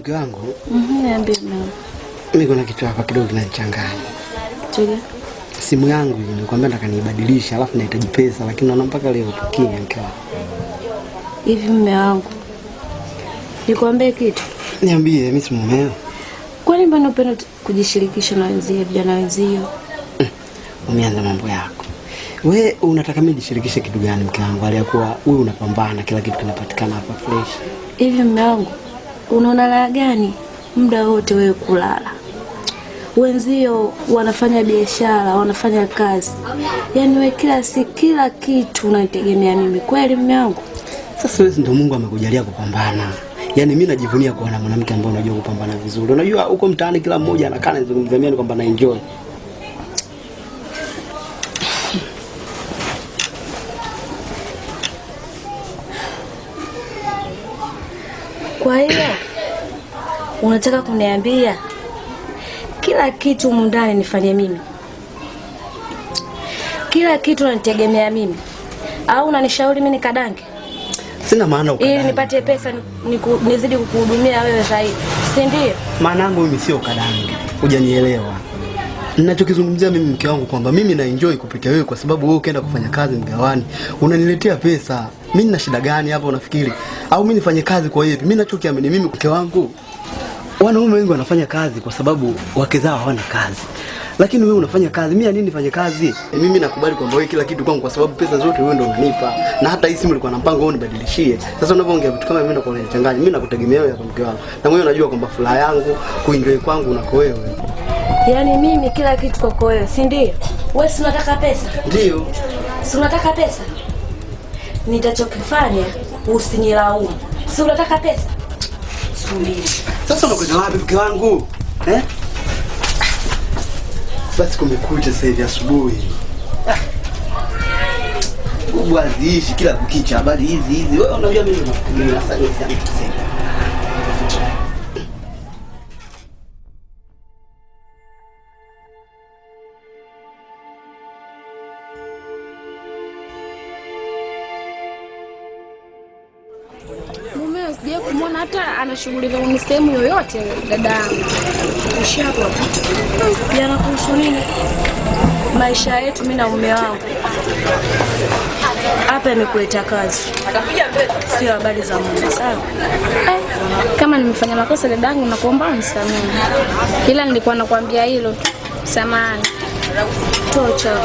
mke wangu. Niambie mama. Mimi kuna kitu hapa kidogo kinanichanganya. Tulia. Simu yangu hii nikwambia nataka niibadilisha, alafu nahitaji pesa lakini naona mpaka leo tukia mke wangu. Hivi mume wangu. Nikwambie kitu. Niambie, mimi si mumeo. Kwani mbona unapenda kujishirikisha na wenzio, vijana wenzio? Umeanza mambo yako. Wewe unataka mimi nijishirikishe kitu gani mke wangu? Aliyakuwa wewe unapambana kila kitu kinapatikana hapa fresh. Hivi mume wangu, unaona la gani muda wote wewe kulala? Wenzio wanafanya biashara, wanafanya kazi. Yaani wewe kila kitu unategemea mimi. Kweli mume wangu? Sasa wewe ndio Mungu amekujalia kupambana. Yaani mimi najivunia kuwa na mwanamke ambaye unajua kupambana vizuri. Unajua huko mtaani kila mmoja anakaa anazungumzia mimi kwamba na enjoy. Kwa hiyo unataka kuniambia kila kitu mundani nifanye mimi? Kila kitu unanitegemea mimi? Au unanishauri mimi nikadange? Sina maana ukadange. Ili nipate pesa nizidi kukuhudumia wewe zaidi. Si ndio? Maana yangu mimi sio kadange. Hujanielewa. Ninachokizungumzia mimi mke wangu kwamba mimi na enjoy kupitia wewe kwa sababu wewe ukienda kufanya kazi mgawani unaniletea pesa. Mimi nina shida gani hapa unafikiri? Au mimi nifanye kazi kwa hivi? Mimi ninachokiamini mimi mke wangu, wanaume wengi wanafanya kazi kwa sababu wake zao hawana kazi. Lakini wewe unafanya kazi, mimi nini nifanye kazi? Mimi nakubali kwamba wewe kila kitu kwangu kwa sababu pesa zote wewe ndio unanipa. Na hata hii simu ilikuwa na mpango wewe unibadilishie. Sasa unapoongea vitu kama hivi ndio kunanichanganya. Mimi nakutegemea wewe mke wangu. Na wewe unajua kwamba furaha yangu, kuenjoy kwangu unako wewe. Yaani mimi kila kitu kwako wewe, si ndio? Wewe si unataka pesa? Ndio. Si unataka pesa? Nitachokifanya usinilaumu. Si unataka pesa? Subiri. Sasa unakwenda wapi mke wangu? Basi kumekucha sasa hivi asubuhi. Uwaziishi kila kukicha habari hizi. Wewe unajua mimi nafikiri na sasa sasa. Sija kumwona hata anashughulika kwenye sehemu yoyote dada yangu. Ushapo. Yana kuhusu nini? Maisha yetu mimi na mume wangu. Hapa nimekuleta kazi. Sio habari za Mungu, sawa? Kama nimefanya makosa dada yangu nakuomba unisamehe. Ila nilikuwa nakwambia hilo tu. Samahani. Tocha.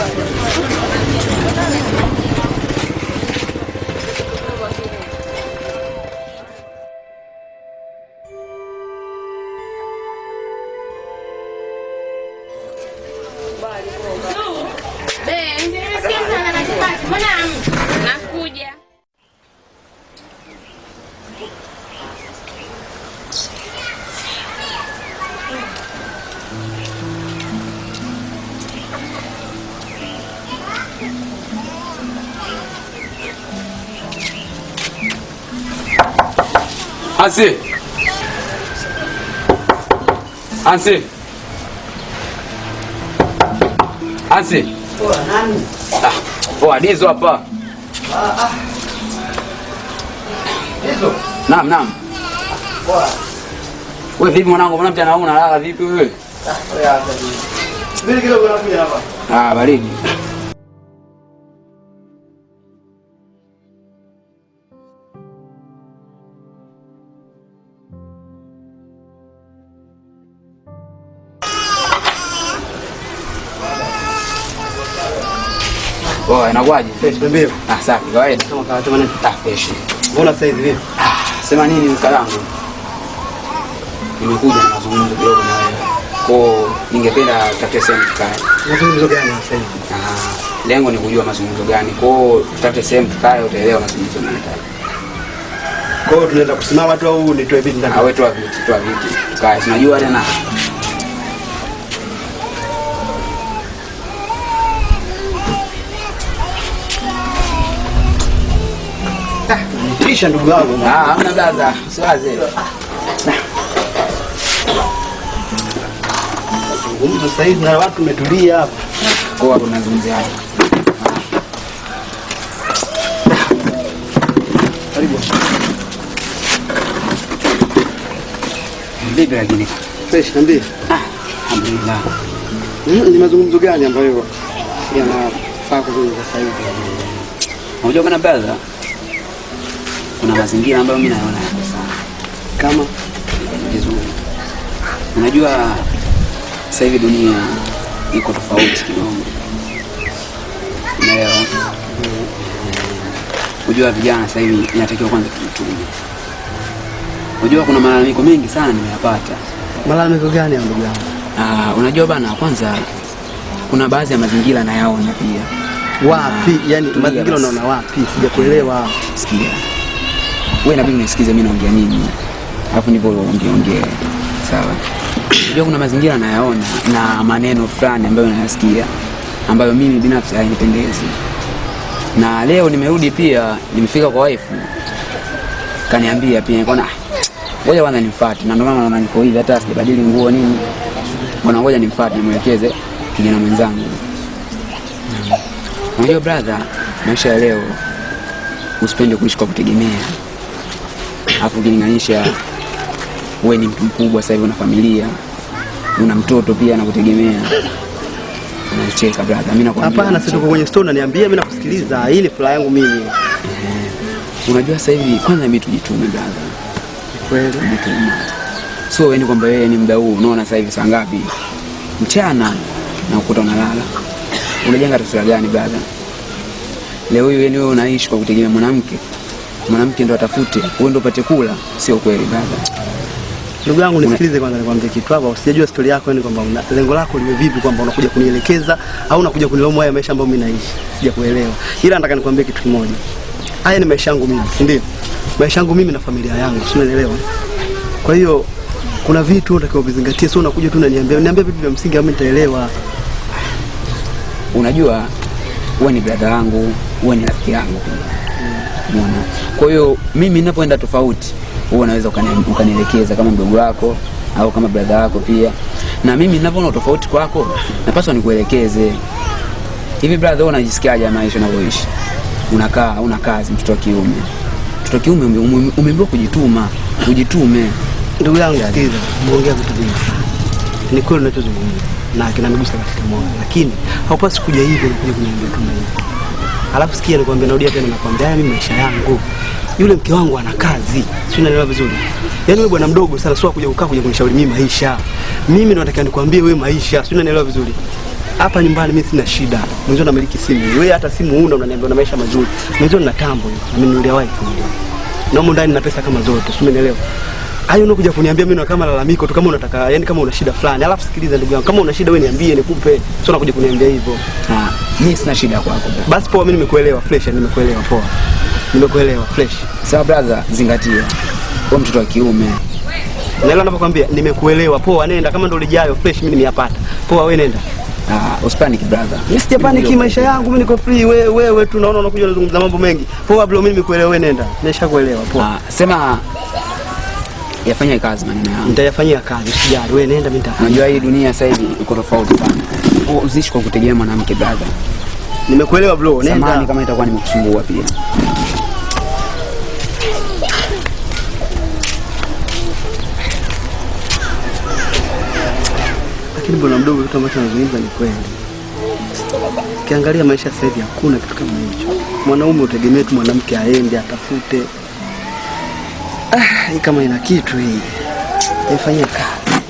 Nakuja. Ansi. Poa nani? Poa Dizo hapa. Dizo. Naam. Poa. Wewe vipi mwanangu, mbona mtana wangu unalala vipi wewe? Wewe hapa. Mimi kidogo nakuja hapa. Baridi. Oh, inakuaje? Fresh mbio. Safi, kawaida. Kama kawaida bwana. Fresh. Mbona sasa hivi vipi? Sema nini mkalangu? Nimekuja na mazungumzo kidogo na wewe. Kwa ningependa tutafute sehemu tukae. Mazungumzo gani sasa hivi? Lengo ni kujua mazungumzo gani. Kwa tutafute sehemu tukae utaelewa mazungumzo gani. Kwa hiyo tunaenda kusimama tu au nitoe viti ndani? Wewe toa viti. Tukae. Unajua tena. Kisha ndugu yangu. Hamna blaza. Usiwaze. Mazungumzo sasa hivi na watu umetulia hapa. Kwa tunazungumzia hapa. Karibu. Vipi lakini? Fresh niambie. Alhamdulillah. Ni mazungumzo gani ambayo yanafaa kuzungumza sasa hivi? Unajua bana brother, kuna mazingira ambayo mimi naona yako sana. Kama vizuri. Unajua sasa hivi dunia iko tofauti kidogo. Unaelewa? Unajua vijana sasa hivi inatakiwa kwanza tujitume. Unajua kuna malalamiko mengi sana nimeyapata. Malalamiko gani ndugu yangu? Unajua bana, kwanza kuna baadhi ya mazingira nayaona pia. Wapi? Yaani mazingira unaona wapi? Sijakuelewa. Sikia. Wewe inabidi unisikize mimi naongea nini. Alafu ndipo ongea. Sawa. Unajua kuna mazingira nayaona na maneno fulani ambayo nayasikia ambayo mimi binafsi hainipendezi. Na leo nimerudi pia, nimefika kwa wife. Kaniambia pia nikaona ngoja kwanza nimfuate, na ndio maana naona niko hivi, hata sijabadili nguo nini. Bwana ngoja nimfuate nimwelekeze kijana mwenzangu. Unajua brother, maisha ya leo usipende kuishi kwa kutegemea. Alafu ukilinganisha wewe ni mtu mkubwa sasa hivi, una familia, una mtoto pia anakutegemea. Unacheka brother, mimi nakwambia. Hapana, sisi tuko kwenye store, niambie, mimi nakusikiliza. Hii ni furaha yangu mimi. Unajua sasa hivi kwanza mimi tujitume brother. Kweli tujitume. So wewe ni kwamba wewe ni muda huu unaona sasa hivi saa ngapi? Mchana na ukuta unalala. Unajenga taswira gani brother? Leo wewe unaishi kwa kutegemea mwanamke. Mwanamke ndo atafute, wewe ndo upate kula, sio kweli brother. Ndugu yangu nisikilize kwanza, nikwambie kitu hapa. Usijue story yako, ni kwamba lengo lako liwe vipi, kwamba unakuja kunielekeza au unakuja kunilaumu haya maisha ambayo mimi naishi. Sijakuelewa. Ila nataka nikwambie kitu kimoja. Haya ni maisha yangu mimi, si ndio? Maisha yangu mimi na familia yangu, si unaelewa? Kwa hiyo kuna vitu unatakiwa kuzingatia, sio unakuja tu niambia vitu vya msingi au mimi nitaelewa. Unajua wewe ni brother yangu, wewe ni rafiki yangu pia. Unaona? Kwa hiyo mimi ninapoenda tofauti, wewe unaweza ukanielekeza kama mdogo wako au kama brother wako pia. Na mimi ninapoona tofauti kwako, napaswa nikuelekeze. Hivi brother, wewe unajisikiaje maisha unayoishi? Unakaa, una kazi, mtoto wa kiume. Mtoto wa kiume umeambiwa kujituma, ujitume. Ndugu yangu sikiliza, muongea vitu vingi sana. Ni kweli unachozungumza na kinanigusa katika moyo, lakini haupaswi kuja hivi na kuja kuniambia kama hivi. Alafu sikia nikwambia, narudia tena nakwambia, mimi maisha yangu, yule mke wangu ana kazi. Si unaelewa vizuri? Yaani wewe bwana mdogo sana, sio kuja kukaa kuja kunishauri mimi maisha. Mimi ndo nataka nikwambie wewe maisha. Si unaelewa vizuri? Hapa nyumbani mimi sina shida. Mwanzo namiliki simu. Wewe hata simu huna, unaniambia una maisha mazuri. Mwanzo nina tambo hiyo. Ameniulia wife. Na huko ndani na pesa kama zote. Si unaelewa? Hayo unakuja kuniambia mimi kama lalamiko tu, kama unataka, yani kama una shida fulani. Alafu sikiliza ndugu yangu, kama una shida wewe niambie nikupe. Sio unakuja kuniambia hivyo. Mimi sina shida kwako. Basi poa, mimi nimekuelewa fresh, nimekuelewa poa. Nimekuelewa fresh. Sawa brother, zingatia. Wewe mtoto wa kiume. Naelewa ninapokuambia nimekuelewa poa, nenda kama ndo ulijayo fresh, mimi nimeyapata. Poa, wewe nenda. Usipanic brother. Mimi sijapanic, maisha yangu mimi niko free. Wewe tu naona unakuja unazungumza mambo mengi. Poa bro, mimi nimekuelewa, wewe nenda. Nimeshakuelewa poa. Sema yafanye kazi maneno yangu. Nitayafanyia kazi, usijali. Wewe nenda, mimi nitafanya. Unajua hii dunia sasa hivi iko tofauti sana. Usiishi kwa kutegemea mwanamke brother. Nimekuelewa bro, nenda. Samahani kama itakuwa nimekusumbua pia. Lakini bwana mdogo, kitu ambacho anazungumza ni kweli. Ukiangalia maisha sasa hivi hakuna kitu kama hicho. Mwanaume utegemee tu mwanamke aende atafute. Hii kama ina kitu hii. Ifanyie kazi.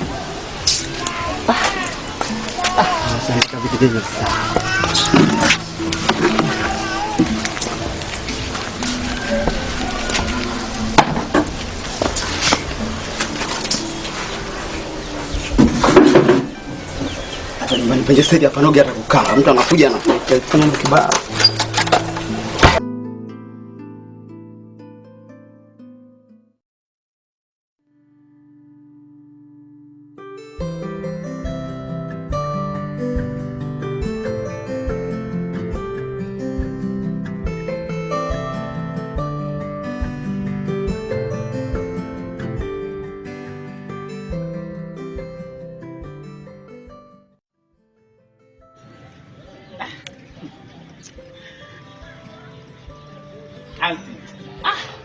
Sasa vitu vingi sana. Penye sasa hapa noge hata kukaa. Mtu anakuja na kufanya kibao.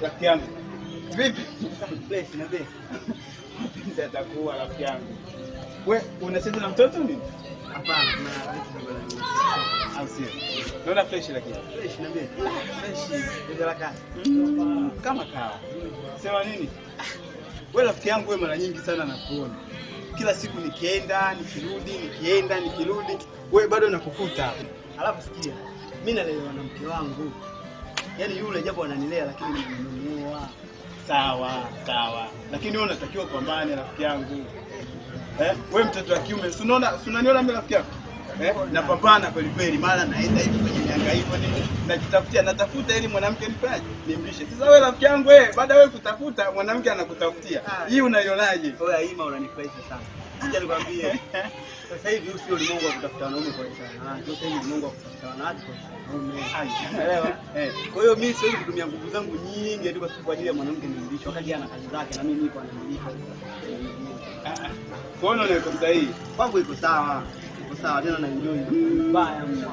Rafiki yangu. Vipi? Fresh na vipi? mapenzi yatakuwa rafiki yangu. Wewe unacheza na mtoto nini? Hapana, kuna vitu vya au sio? Naona fresh lakini. fresh na mimi. Fresh ndio la kazi. Kama kawa. Sema nini? Wewe rafiki yangu wewe mara nyingi sana nakuona. Kila siku nikienda, nikirudi, wewe bado nakukuta hapo. Alafu sikia, mimi nalelewa na mke wangu. Yaani yule japo ananilea lakini nimemuoa. Sawa. Lakini wewe unatakiwa kupambana rafiki yangu. Wewe mtoto wa kiume, unaniona mimi rafiki yako? Napambana kweli, mara naenda hivi kwenye mihangaiko nini, natafuta ili mwanamke nipaje? Nimlishe. Sasa wewe rafiki yangu baada wewe kutafuta mwanamke anakutafutia. Hii unaionaje? Wewe Aima unanifurahisha sana. Acha nikwambie. Sasa hivi usio ulimwengu wa kutafuta wanaume kwa sana. Sasa hivi ulimwengu wa kutafuta wanawake kwa wanaume. Unaelewa? Kwa hiyo mimi siwezi kutumia nguvu zangu nyingi hadi kwa ajili ya mwanamke nimlishe wakati ana kazi zake na mimi niko ananilisha. Kwa hiyo unaona iko sahihi. Kwangu iko sawa. Iko sawa tena na enjoy. Mbaya mno.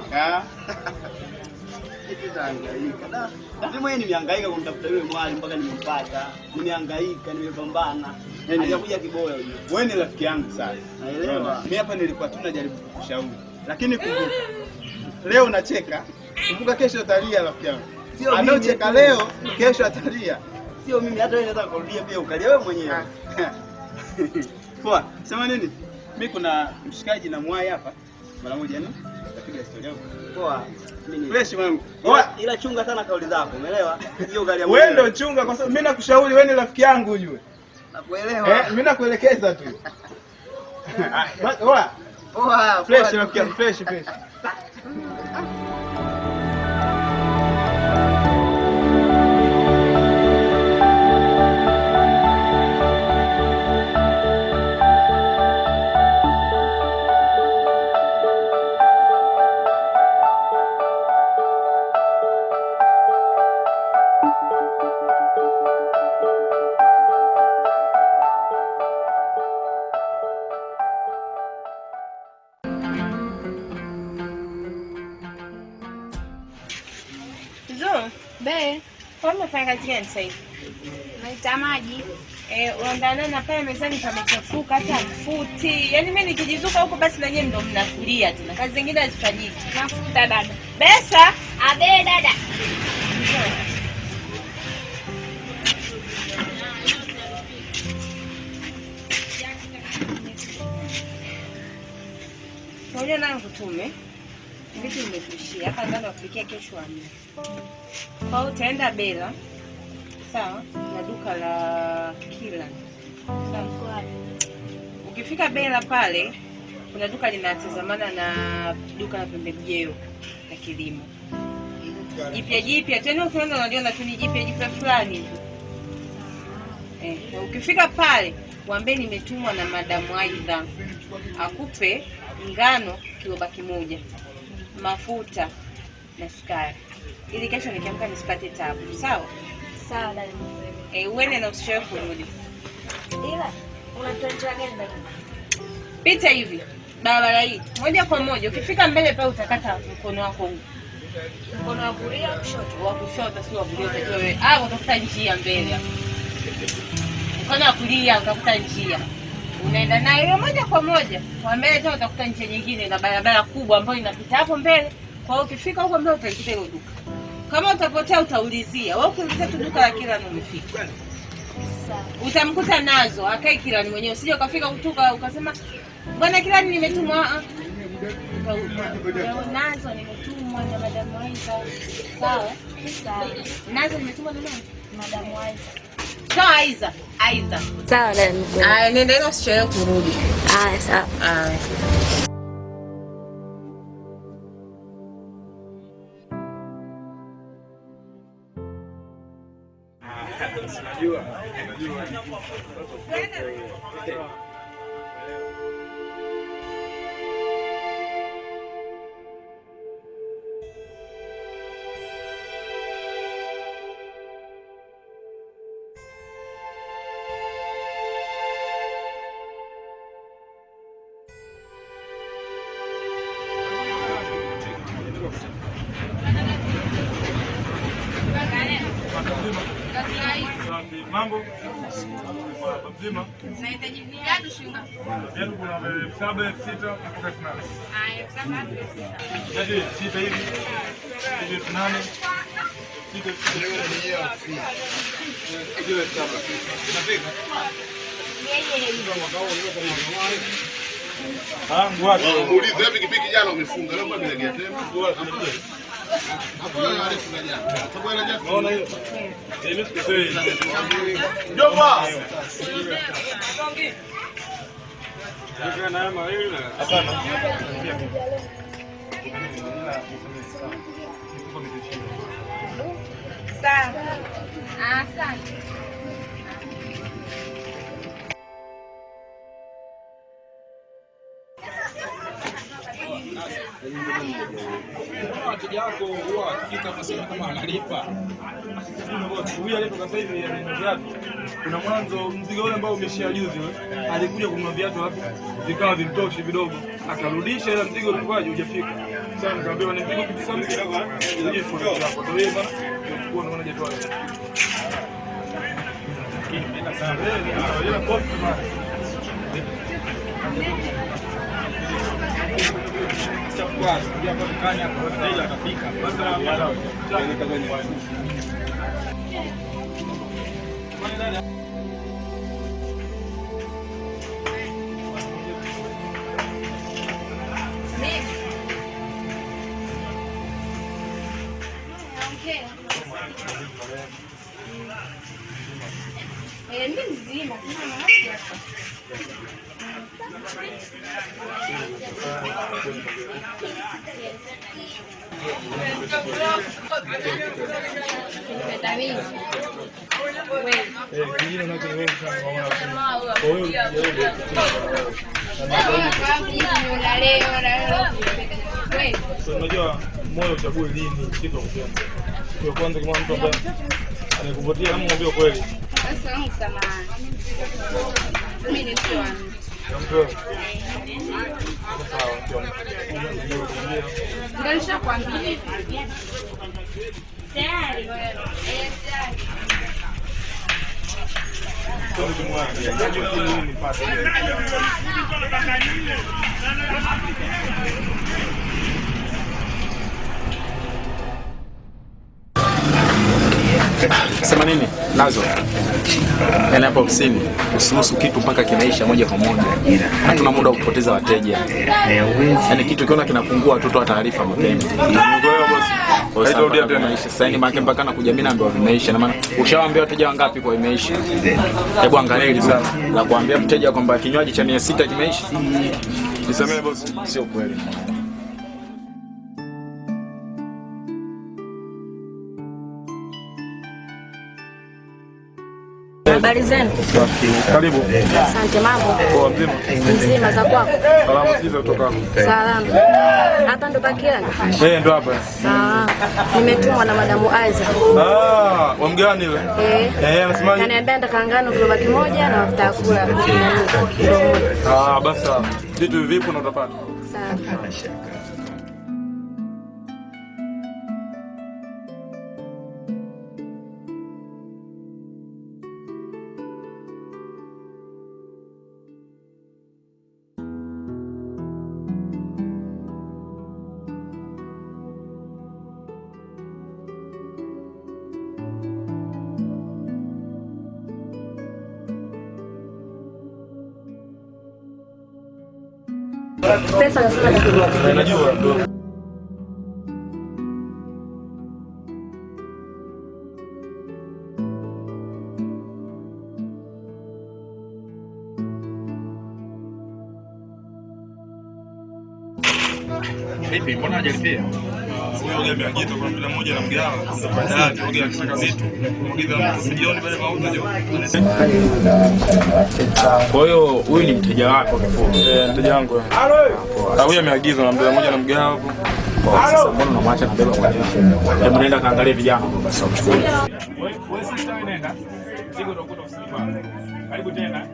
Kitu zangaika. Da. Mimi mwenyewe nimehangaika kumtafuta yule mwali mpaka nimempata. Nimehangaika, nimepambana. Hajakuja kiboya huyo. Wewe ni rafiki yangu sana. Naelewa. Mimi hapa nilikuwa tu najaribu kukushauri. Lakini kumbuka. Leo unacheka, kumbuka kesho utalia rafiki yangu. Sio anaocheka leo, kesho atalia. Sio mimi, hata wewe unaweza kurudia pia ukalia wewe mwenyewe. Poa, sema nini? Mimi kuna mshikaji na mwai hapa. Mara moja ni tapiga historia yako. Poa. Mimi fresh mwanangu. Ila chunga sana kauli zako, umeelewa? Hiyo gari ya wewe ndio chunga kwa sababu mimi nakushauri wewe ni rafiki yangu ujue. Nakuelewa. Mimi nakuelekeza tu. Poa, fresh rafiki yangu, fresh. Be, kwa unafanya kazi gani sasa hivi? Naita maji. Unaandaa na pale mezani pamechafuka hata mfuti. Yaani mimi nikijizuka huko basi na nyinyi ndio mnakulia tena. Kazi zingine hazifanyiki. Nafuta dada. Besa, Abe dada. ngoja na nikutume. Vitu nimekuishia hapa ndani wakupikia kesho amini. Kwa hiyo utaenda Bela. Sawa? Na duka la Kila. Sawa. Ukifika Bela pale kuna duka linatazamana na duka la pembejeo ya kilimo. Jipya tena ukienda unaliona tu ni jipya fulani hivi. Ukifika pale waambie nimetumwa na Madamu Aidha akupe ngano kiloba kimoja, mafuta na sukari, ili kesho nikiamka nisipate tabu. Sawa? Sawa dada. Uende na usishoe kurudi. Ila unatoa njia gani dada? Pita hivi barabara hii moja kwa moja, ukifika mbele pale utakata mkono wako huu. Mkono wa kulia au kushoto? Wa kushoto, sio wa kulia. Utajua wewe utakuta njia mbele. Mkono wa kulia utakuta njia. Unaenda nayo moja kwa moja. Kwa mbele tena utakuta njia nyingine na barabara kubwa ambayo inapita hapo mbele. Kwa hiyo ukifika huko mbele utaikuta hilo duka. Kama utapotea utaulizia. Wewe ukiulizia tu duka la Kila ni umefika. Sawa. Utamkuta Nazo, akai Kila ni mwenyewe. Usije ukafika kutoka ukasema bwana Kila ni nimetumwa. Nazo nimetumwa na Madamu Aidha. Sawa? Sawa. Nazo nimetumwa na nani? Madamu Aidha. Sawa Aidha. Sawa dada. Nenda ile usichelewe kurudi. Sawa. Mambo? Mzima? Nahitaji viatu shinga. Viatu kuna 7,000, 6,000 mpaka 8,000. Haya, sasa Yaani 6 hivi. Hivi 8. 6 hiyo 7. Unafika? Ah, ngwako. Muulize vipi pikipiki jana umefunga leo mbona nilegea tena? Hapo yale funga jana. Sababu ile jana. Naona hiyo. Mimi sikosei. Jomba. Hapana. sawa. Asante. Wateja wako huwa akifika unasema kama analipa. Huyu aliyetoka sasa hivi ana viatu. Kuna mwanzo mzigo ule ambao umeshia juzi alikuja kununua viatu alafu vikawa vimtoshi vidogo. Akarudisha ile mzigo ulikuwaje hujafika. Sasa nikamwambia ni mzigo kitu sana kidogo. Ndio kwa hapo. Ndio bana. Kwa unaona hajatoa. Mimi sana. Ile post bana. Mimi mzima. Unajua moyo uchague lini kitu kupenda. Kwa kwanza kama mtu ambaye anakuvutia kama mwambie kweli. Sasa msamahani. Mimi ni mtu wangu. Ndio nishakwambia. Tayari. Sema nini? Nazo. Yaani hapo ofisini usinusu kitu mpaka kinaisha moja kwa moja. Hatuna muda wa kupoteza wateja. Yaani kitu kiona kinapungua tu toa taarifa mapema. Haitarudia tena. Sasa ni maana mpaka nakuja mimi naambiwa vimeisha. Na maana ushawaambia wateja wangapi kwa imeisha? Hebu angalia hili sasa. La kuambia mteja kwamba kinywaji cha 600 kimeisha. Nisamee boss. Sio kweli. Habari zenu? Karibu. Asante, mambo? Poa mzima. Mzima, za kwako? Salama siza kutoka hapo. Salama. Hapa ndo Pakilani? Ndo hapa. Nimetumwa na Madamu Aiza. Wa mgani ile? Anasemaje? Kaniambia ndakaangano kiloba kimoja na mafuta ya kula. Basi vitu vipo na utapata. Sawa. Pesa najua ndo. Vipi, mbona hajalipia? Huyo ameagita kwa mtu mmoja na mgawa. Baadaye ongea akitaka vitu. Ongeza milioni pale mauzo jo. Kwa hiyo huyu ni mteja wako kifupi? Mteja wangu. Huyu ameagizwa na mtu mmoja na mgawa hapo. Sasa mbona unamwacha na beba mwenyewe? Hebu nenda kaangalia vijana basi wachukue. Wewe sasa nenda. Siko utakuta ofisini kwako. Karibu tena.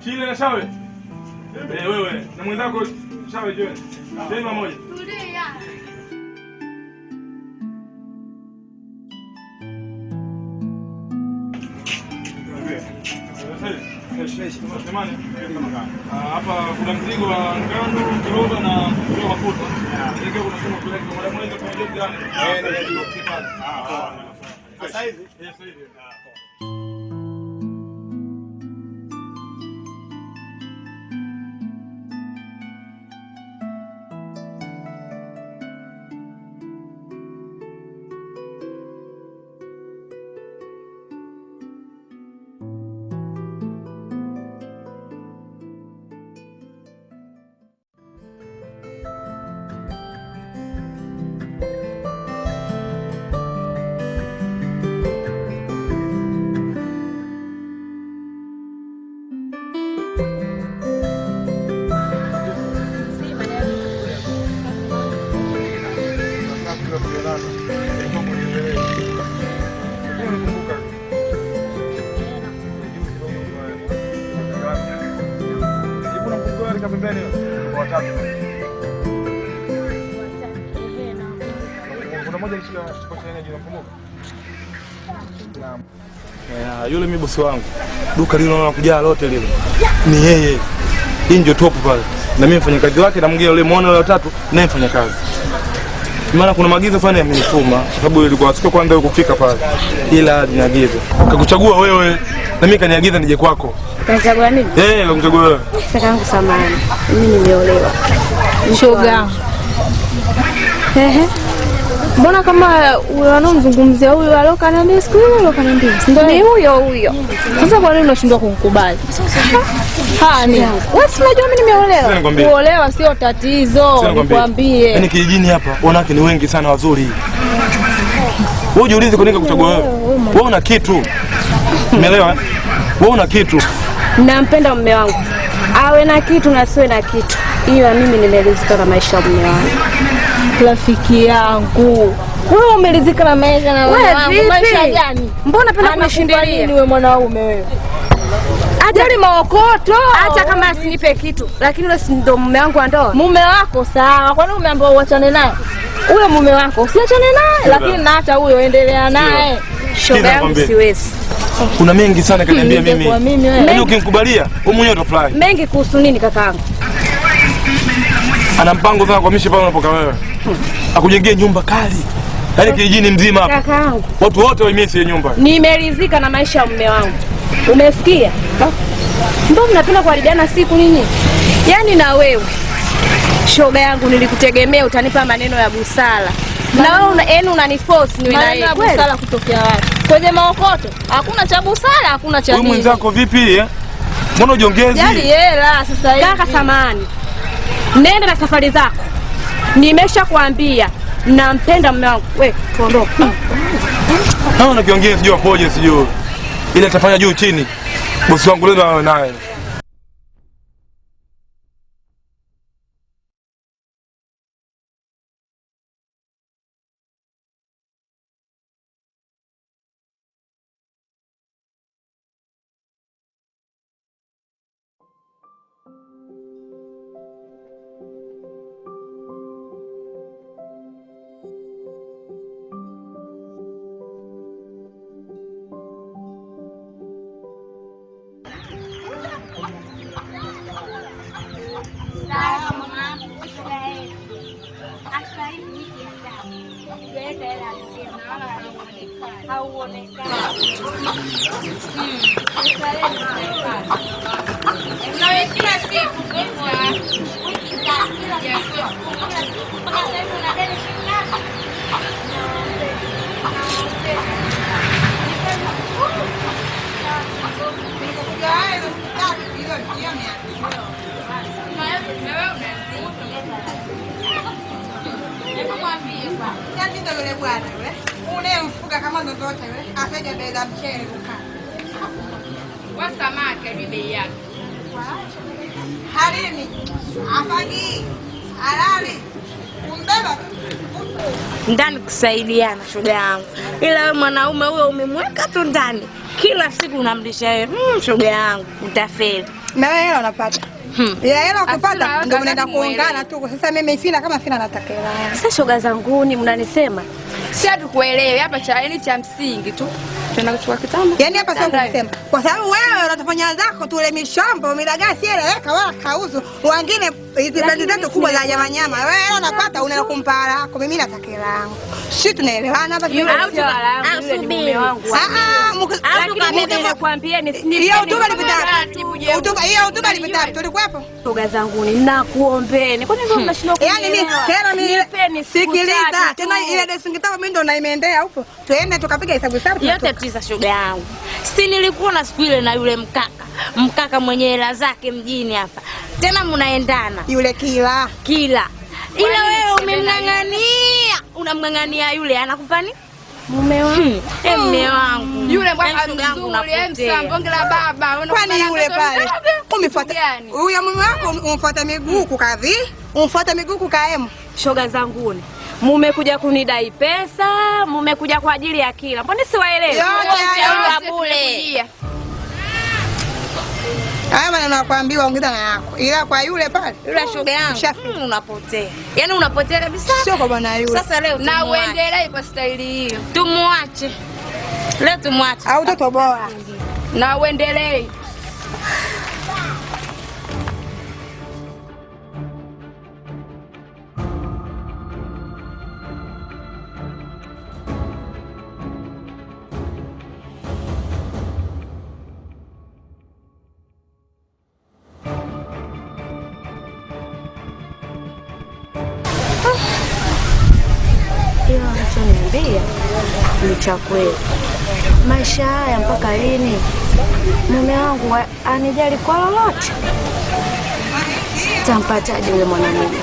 Chile na Shawe. Wewe na mwenzako Shawe jioni. Sema moja. Tulia. Hapa kuna mzigo wa ngano, kiroba na mafuta. Ndio unasema kupeleka moja moja kwa job gani? Sasa hivi. Sasa hivi. Yule mimi bosi wangu. Duka lile unaona kujaa lote lile. Ni yeye. Hii ndio top pale. Na mimi mfanya kazi wake na mwingine yule muone yule watatu naye mfanya kazi. Maana kuna maagizo fulani yamenituma sababu ilikuwa siku kwanza wewe kufika pale. Ila niagize. Kakuchagua wewe na mimi kaniagiza nije kwako. Kanichagua nini? Kakuchagua wewe. Sasa kangu samani. Mimi nimeolewa. Shoga. Mbona kama huyo anamzungumzia huyo aloka na mimi siku hiyo aloka na mimi. Ni huyo. Sasa kwa nini unashindwa kumkubali? Hani. Wewe si unajua mimi nimeolewa. Kuolewa sio tatizo, nikwambie. Yaani kijijini hapa wanawake ni wengi sana wazuri. Wewe ujiulize kwa nini kuchagua wewe? Wewe una kitu. Umeelewa? Wewe una kitu. Nampenda mume wangu. Awe na kitu na siwe na kitu. Ila mimi nimeridhika na maisha ya mume wangu. Rafiki yangu. Wewe umeridhika na maisha na mume wangu. Maisha gani? Mbona penda kunishindilia? Wewe mwanaume wewe. Ajali maokoto. Hata kama asinipe kitu, lakini yule si ndo mume wangu wa ndoa. Mume wako sawa. Kwa nini umeambiwa uachane naye? Huyo mume wako usiachane naye, lakini na hata huyo endelea naye. Shoga yangu siwezi. Kuna mengi sana kaniambia mimi. Yaani ukimkubalia, wewe mwenyewe utafurahi. Mengi kuhusu nini kakaangu? Ana mpango sana kwa mishi pale unapoka wewe. Akujengee nyumba kali. Yaani kijijini mzima hapa. Kakaangu. Watu wote waimisi ile nyumba. Nimeridhika na maisha ya mume wangu. Umesikia? Mbona mnapenda kuharibiana siku nini? Yaani na wewe. Shoga yangu nilikutegemea utanipa maneno ya busara. Na wewe unaniforce niwe na yeye. Kweli busara kutokea wapi? Kwenye maokoto. Hakuna cha busara, hakuna cha nini. Wewe mwenzako vipi Mbona ujiongezi? Yaani hela sasa hivi. Kaka samani. Nenda na safari zako. Nimeshakwambia nampenda mume wangu. Wewe tuondoke. Hao unakiongea sijui apoje sijui. Ile atafanya juu chini. Bosi wangu leo awe naye. Unemfuga kama ndotote wewe aseje bega mchele kukaa wasamake bibi yake Halimi afagi halali umbeba ndani kusaidiana shoga yangu, ila wewe mwanaume huyo umemweka tu ndani kila siku unamlisha yeye. Shoga yangu utafeli. Na wewe hela unapata. Ya hela ukipata ndio unaenda kuungana tu. Sasa mimi sina kama sina nataka hela. Sasa shoga zanguni mnanisema. Si hatukuelewi hapa cha msingi tu. Tuna kuchukua kitambo. Yaani hapa sio kusema. Kwa sababu wewe unatafanya zako tule mishombo, milagaa si eleweka wala kauzu. Wengine hizi brandi zetu kubwa za nyama. Wewe hela unapata unaenda kumpa yako. Mimi nataka hela yangu. Sisi tunaelewana hapa yule sio yangu, yule ni mume wangu. Lakini ninakwambia hiyo hotuba ilipita. Hiyo hotuba ilipita. Tulikuwepo. Shoga zanguni nakuombeeni. Kwani wewe unashindwa yaani mimi tena mimi sikiliza. Tena ile desingi tao mimi ndo naimeendea huko. Tuende tukapiga hesabu sababu. Yote tisa shoga yangu. Si nilikuwa na siku ile na yule mkaka mwenye hela zake mjini hapa. Tena mnaendana. Yule kila. Ila wewe umemng'ang'ania. Unamng'ang'ania yule anakupa nini? Mume wangu. Mume wangu. Yule mbona mzuri msambonge la baba. Kwani yule pale? Umefuata. Huyo mume wako umfuata miguu kukadhi? Umfuata miguu kukaemu. Shoga zanguni. Mumekuja kunidai pesa, mumekuja kwa ajili ya kila. Mbona siwaelewi? Yote bure. Haya maneno nakwambiwa ongeza na yako. Ila kwa yule pale, yule shoga yangu unapotea. Yaani unapotea kabisa. Sio kwa bwana yule. Sasa leo na uendelee kwa staili hiyo. Tumuache. Leo tumuache. Au toto bora. Na uendelee. Ila anachoniambia ni cha kweli. Maisha haya mpaka lini? Mume wangu anijali kwa lolote. Tampataje yule mwanamume?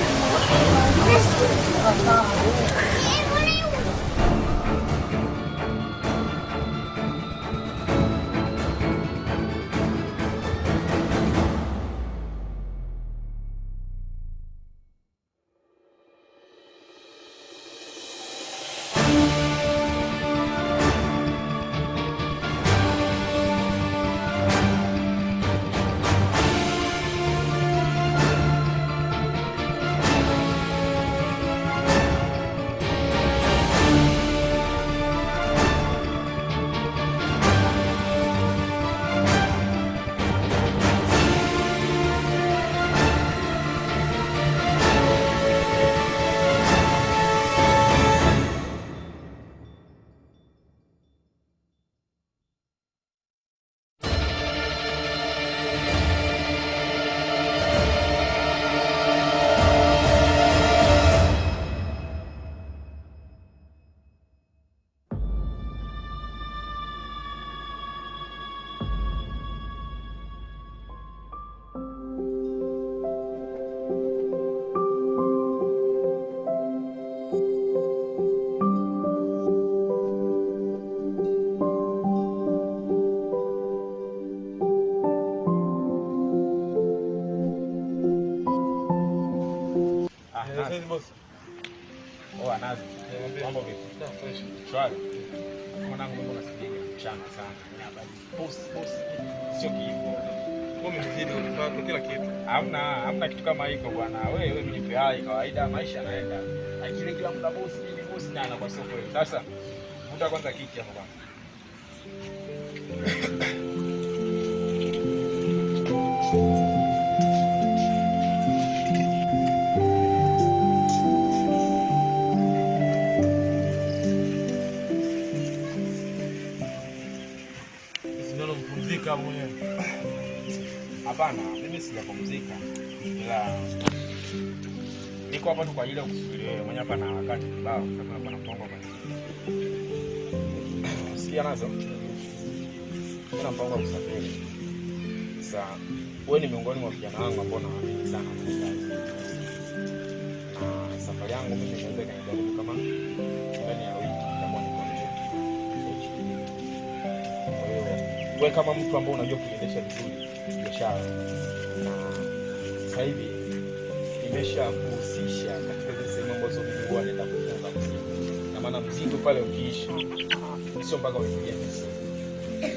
Mwanangu mbona sipiga mchana sana. Boss. Sio hivyo. Umemzidi unapata kila kitu. Hamna kitu kama hiko bwana. Wewe mnipe hai kawaida maisha yanaenda. Akile kila muda boss na anakuwa sio kweli. Sasa vuta kwanza kiki hapo bwana. Hapana, mimi sijapumzika. Ila niko hapa tu kwa ajili ya kusubiri wewe. Mwenye hapa na wakati kibao kama hapa na mpango kwa. Sikia nazo. Kuna mpango wa kusafiri. Sasa wewe ni miongoni mwa vijana wangu ambao naamini sana kwa kazi. Na safari yangu mimi naweza kanigharimu kama ndani ya wiki kama niko nje. Kwa hiyo wewe kama mtu ambaye unajua kuendesha vizuri biashara na sasa hivi nimesha kuhusisha katika zile sehemu ambazo mimi huwa naenda kufunga mzigo. Na maana mzigo pale ukiishi sio mpaka uingie mzigo.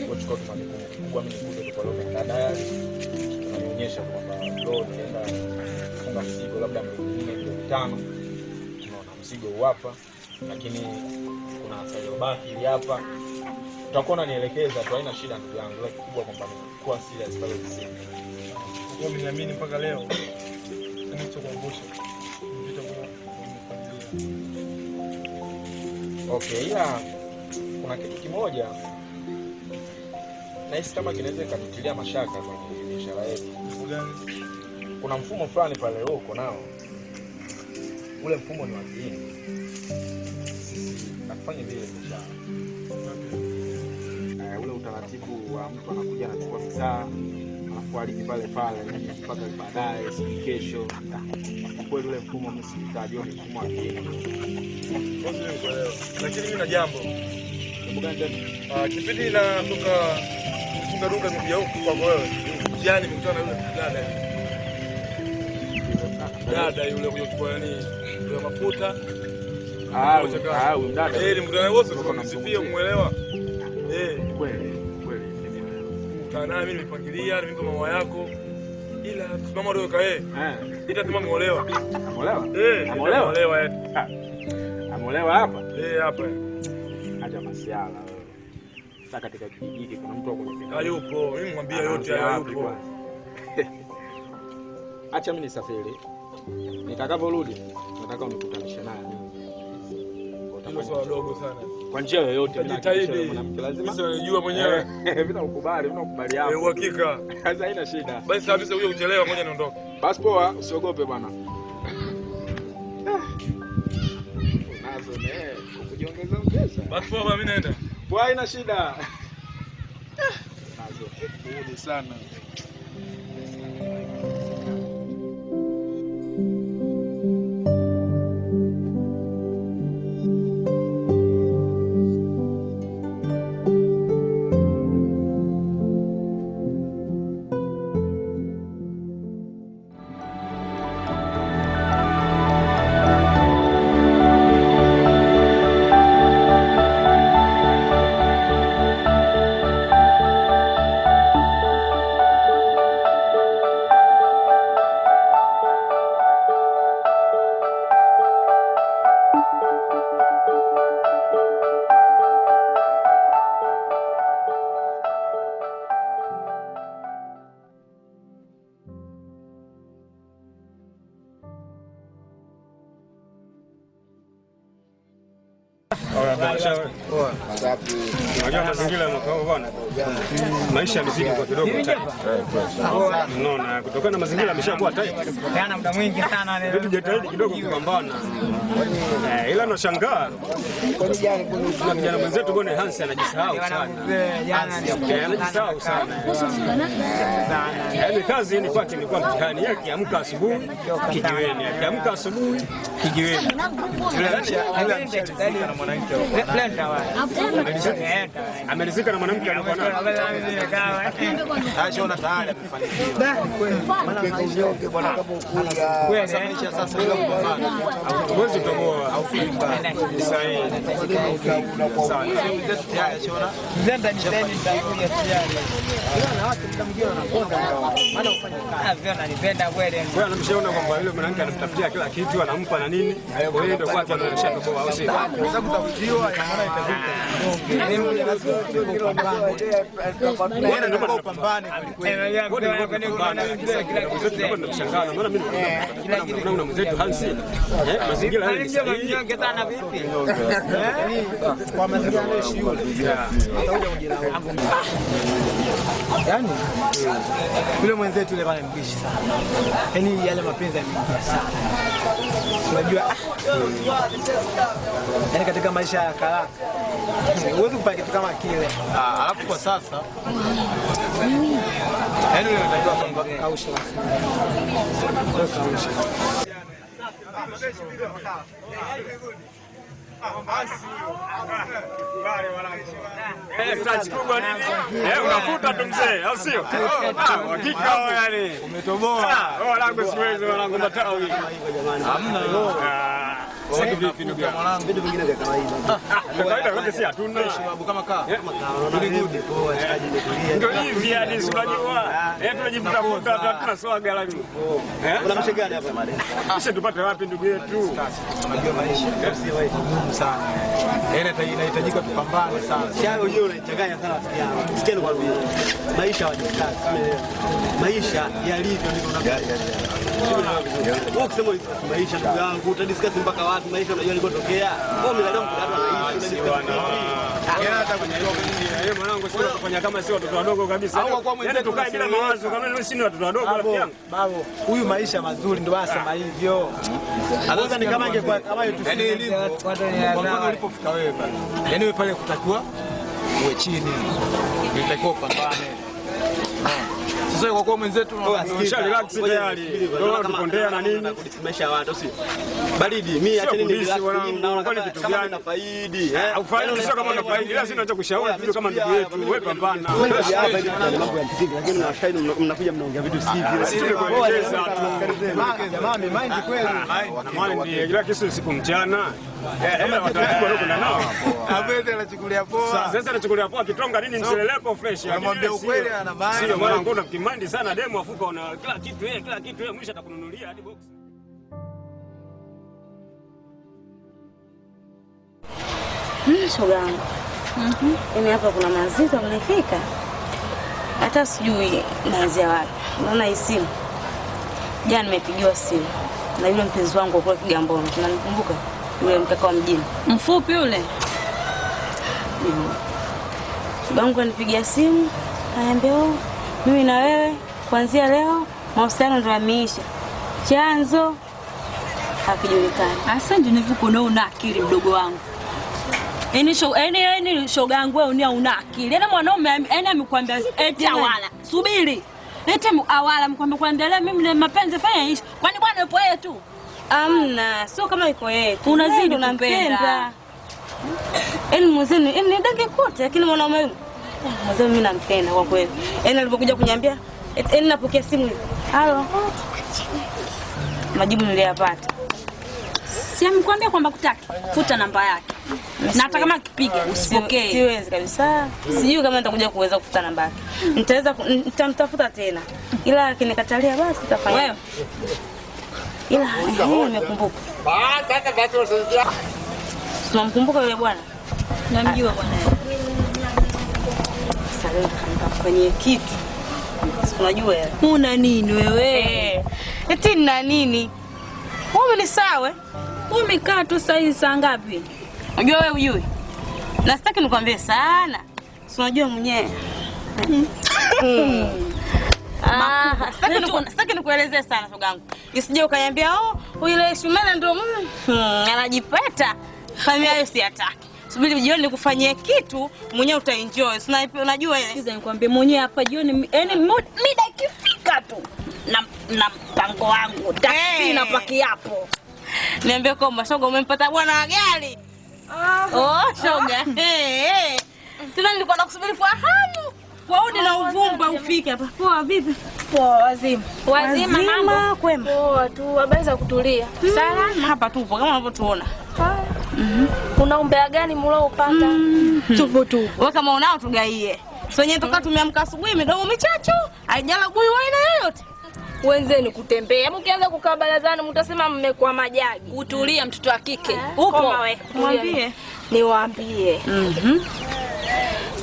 Kwa chukua majukumu kubwa mimi kuja kwa leo na dada akanionyesha kwamba leo naenda kufunga mzigo labda 4 kilo 5. Tunaona mzigo hapa, lakini kuna salio baki hapa. Utakuwa unanielekeza tu, haina shida ndugu yangu, lakini kubwa kwamba kuwa serious pale ofisini. Kwa mimi naamini mpaka leo nilichokuangusha ndio okay, ila kuna kitu kimoja nahisi kama kinaweza kututilia mashaka kwenye biashara yetu. Kuna mfumo fulani pale wewe uko nao. Ule mfumo ni wa dini. Nafanya vile biashara. Ule utaratibu wa mtu anakuja anachukua bidhaa, alafu alipi pale mpaka baadaye siku kesho. Kwa kweli ule mfumo mimi sitajua ni mfumo wa dini. Lakini mimi na jambo. Kipindi natoka kufunga duka nimekuja huku kwa wewe. Jana nimekutana na yule dada yule kuchukua nini? Yule mafuta. Huyo dada. Nimekutana wote tukamsifia umuelewa? Kweli. Kana mimi nimepangilia nimempa mama yako. Ila mama ndio kae. Ita mama ameolewa. Ameolewa? Ameolewa. Ameolewa hapa? Hapa. Acha masiala wewe. Sasa katika kijiji hiki kuna mtu kwenye penda. Hayupo. Mimi mwambie yote hayupo. Acha mimi nisafiri. Nitakaporudi nataka unikutanishe naye. Hilo swala dogo sana. Kwa njia yoyote najitahidi. Mwanamke lazima. Sasa unajua mwenyewe. Mimi nakukubali, mimi nakubali hapo. Uhakika. Sasa haina shida. Basi kabisa huyo uchelewa, ngoja niondoke. Basi poa, usiogope bwana. Kujiongeza pesa. Basi poa, mimi naenda. Poa, haina shida. Nazo. Ni sana. Unajua mazingira ya mwaka huu bwana, maisha yamezidi kwa kidogo tight. Unaona, kutokana na mazingira yameshakuwa tight. Kana muda mwingi sana leo. Tujitahidi kidogo kupambana. Ila nashangaa kuna kijana mwenzetu bwana Hansi anajisahau sana. Anajisahau sana. Yaani kazi ni kwake ilikuwa mtihani yake, amka asubuhi kijiweni, akiamka asubuhi kijiweni. Na mwanamke amelizika na mwanamke alikuwa naye. Acha ona tayari amefanikiwa. Maana unyonge bwana kama ukuja. Sasa maisha sasa ndio kupambana. Huwezi kutoboa au kuimba. Sahihi. Sawa. Acha ona. Nenda nitakuja tayari. Na watu muda mwingine wanakonda maana ufanye kazi. Vile ananipenda kweli. Wewe anamshauri kwamba yule mwanamke anamtafutia kila kitu, anampa na nini. Kwa hiyo ndio kwake anashatoboa au sio? Sasa kutafutiwa maana itafika. Yaani yule mwenzetu yule pale mbishi sana. Yaani yale mapenzi yameingia sana. Unajua yaani katika maisha ya karaka huwezi kupata kitu kama kile. Alafu kwa sasa yaani wewe unajua kwamba kausha. Touch kubwa nini? Unafuta tu mzee, au sio? Hakika yani. Umetoboa. Langu siwezi, langu matawi. Hamna. Sasa vipi ndugu yangu? Vitu vingine vya kawaida. Kawaida yote si hatuna. Kama kaa. Ndio hivi hadi unajua. Tunajifuta futa hatuna swaga la mimi. Kuna mshe gani hapa madeni? Kisha tupate wapi ndugu yetu? Unajua maisha si ngumu sana. Inahitajika tupambane sana. Shao wenyewe unachanganya sana rafiki yangu. Sikia nikwambie. Maisha hawajitaki. Maisha yalivyo ndivyo unavyoona. Wewe ukisema maisha ndugu yangu utadiscuss mpaka wapi maisha unajua yalikotokea. Wewe umeelewa mkutano anaishi Yeye hata kwenye yeye mwanangu sio kufanya kama si watoto wadogo kabisa. Yaani tukae bila mawazo kama sisi ni watoto wadogo rafiki yangu. Babo, huyu maisha mazuri ndio anasema hivyo. Alafu ni kama ingekuwa kama yetu kwa mfano ulipofika wewe pale. Yaani wewe pale kutakiwa uwe chini. Nilitakiwa upambane. Sasa kwa kuwa mwenzetu tunasha relax tayari. Ndio tupondea na nini? Kudisimamisha watu sio. Baridi, mimi acha nini relax naona kama kitu gani na faidi. Ufaidi sio kama una faidi. Ila sisi tunataka kushauri vitu kama ndugu yetu. Wewe pambana. Hapa hivi kuna mambo ya msingi lakini unashahidi mnakuja mnaongea vitu sivyo. Sisi tunakuelekeza tu. Jamani, mind kweli. Mind kila kitu siku mchana. Kama wataratibu wanakwenda nao. Abete anachukulia poa. Sasa anachukulia poa kitonga nini mselelepo fresh. Anamwambia ukweli ana maana. Sio mwanangu una kimandi sana demo afuka una kila kitu yeye mwisho atakununulia hadi box. Shogangu. Mimi hapa kuna mazito mlifika. Hata sijui naanzia wapi. Unaona hii simu. Jana nimepigiwa simu na yule mpenzi wangu kwa Kigamboni. Tunanikumbuka yule mkaka wa mjini. Mfupi yule. Shogangu anipigia simu, ananiambia mimi na wewe kuanzia leo mahusiano ndio yameisha. Chanzo hakijulikani. Asante nivuko una akili mdogo wangu. Yaani shogangu wewe una akili. Yaani mwanaume amekwambia eti awala. Subiri. Eti awala mkwambia kuendelea mimi na mapenzi fanya ishi. Kwani bwana yupo yeye tu? Amna, sio kama yuko yeye. Unazidi unampenda. Yaani mzee ni ndage kote lakini mwanaume yule mzee mimi nampenda kwa kweli. Yaani alipokuja kuniambia yaani napokea simu hiyo. Halo. Majibu niliyapata. Si amkwambia kwamba kutaki futa namba yake. Na hata kama akipiga usipokee. Siwezi kabisa. Sijui kama nitakuja kuweza kufuta namba yake. Nitamtafuta tena. Ila akinikatalia basi nitafanya. Wewe. Ila nimekumbuka. Kaka basi usizia. Tunamkumbuka yule bwana. Namjua bwana. Sasa nitakufanyia kitu. Unajua yeye. Una nini wewe? Eti nina nini? Wewe ni sawa? Wewe umekaa tu saa ngapi? Unajua wewe ujui. Na sitaki nikwambie sana. Si unajua mwenyewe. Sitaki nikuelezee sana shogangu. Isije ukaniambia yule Shumela ndio anajipeta. Familia hiyo siyataki. Subiri jioni nikufanyie kitu mwenyewe utaenjoy. Unajua ile. Sikiza nikwambie mwenyewe hapa jioni yaani mida ikifika tu na mpango wangu taksi na paki hapo. Niambie kwamba shoga umempata bwana wa gari. Shoga. Tuna nilikuwa nakusubiri kwa hamu. Waudi na uvumba ufike hapa. Poa vipi? Poa wazima. Wazima mama kwema. Poa tu habari za kutulia. Salama hapa tupo kama unavyotuona. Kuna umbea gani mlo upata? Tupo tu. Wewe kama unao tugaie. Sonye toka tumeamka asubuhi midomo michacho, haijala bui wa aina yoyote. Wenzeni kutembea. Hebu ukianza kukaa barazani mtasema mmekuwa majagi. Utulia mtoto wa kike. Upo. Mwambie. Niwaambie.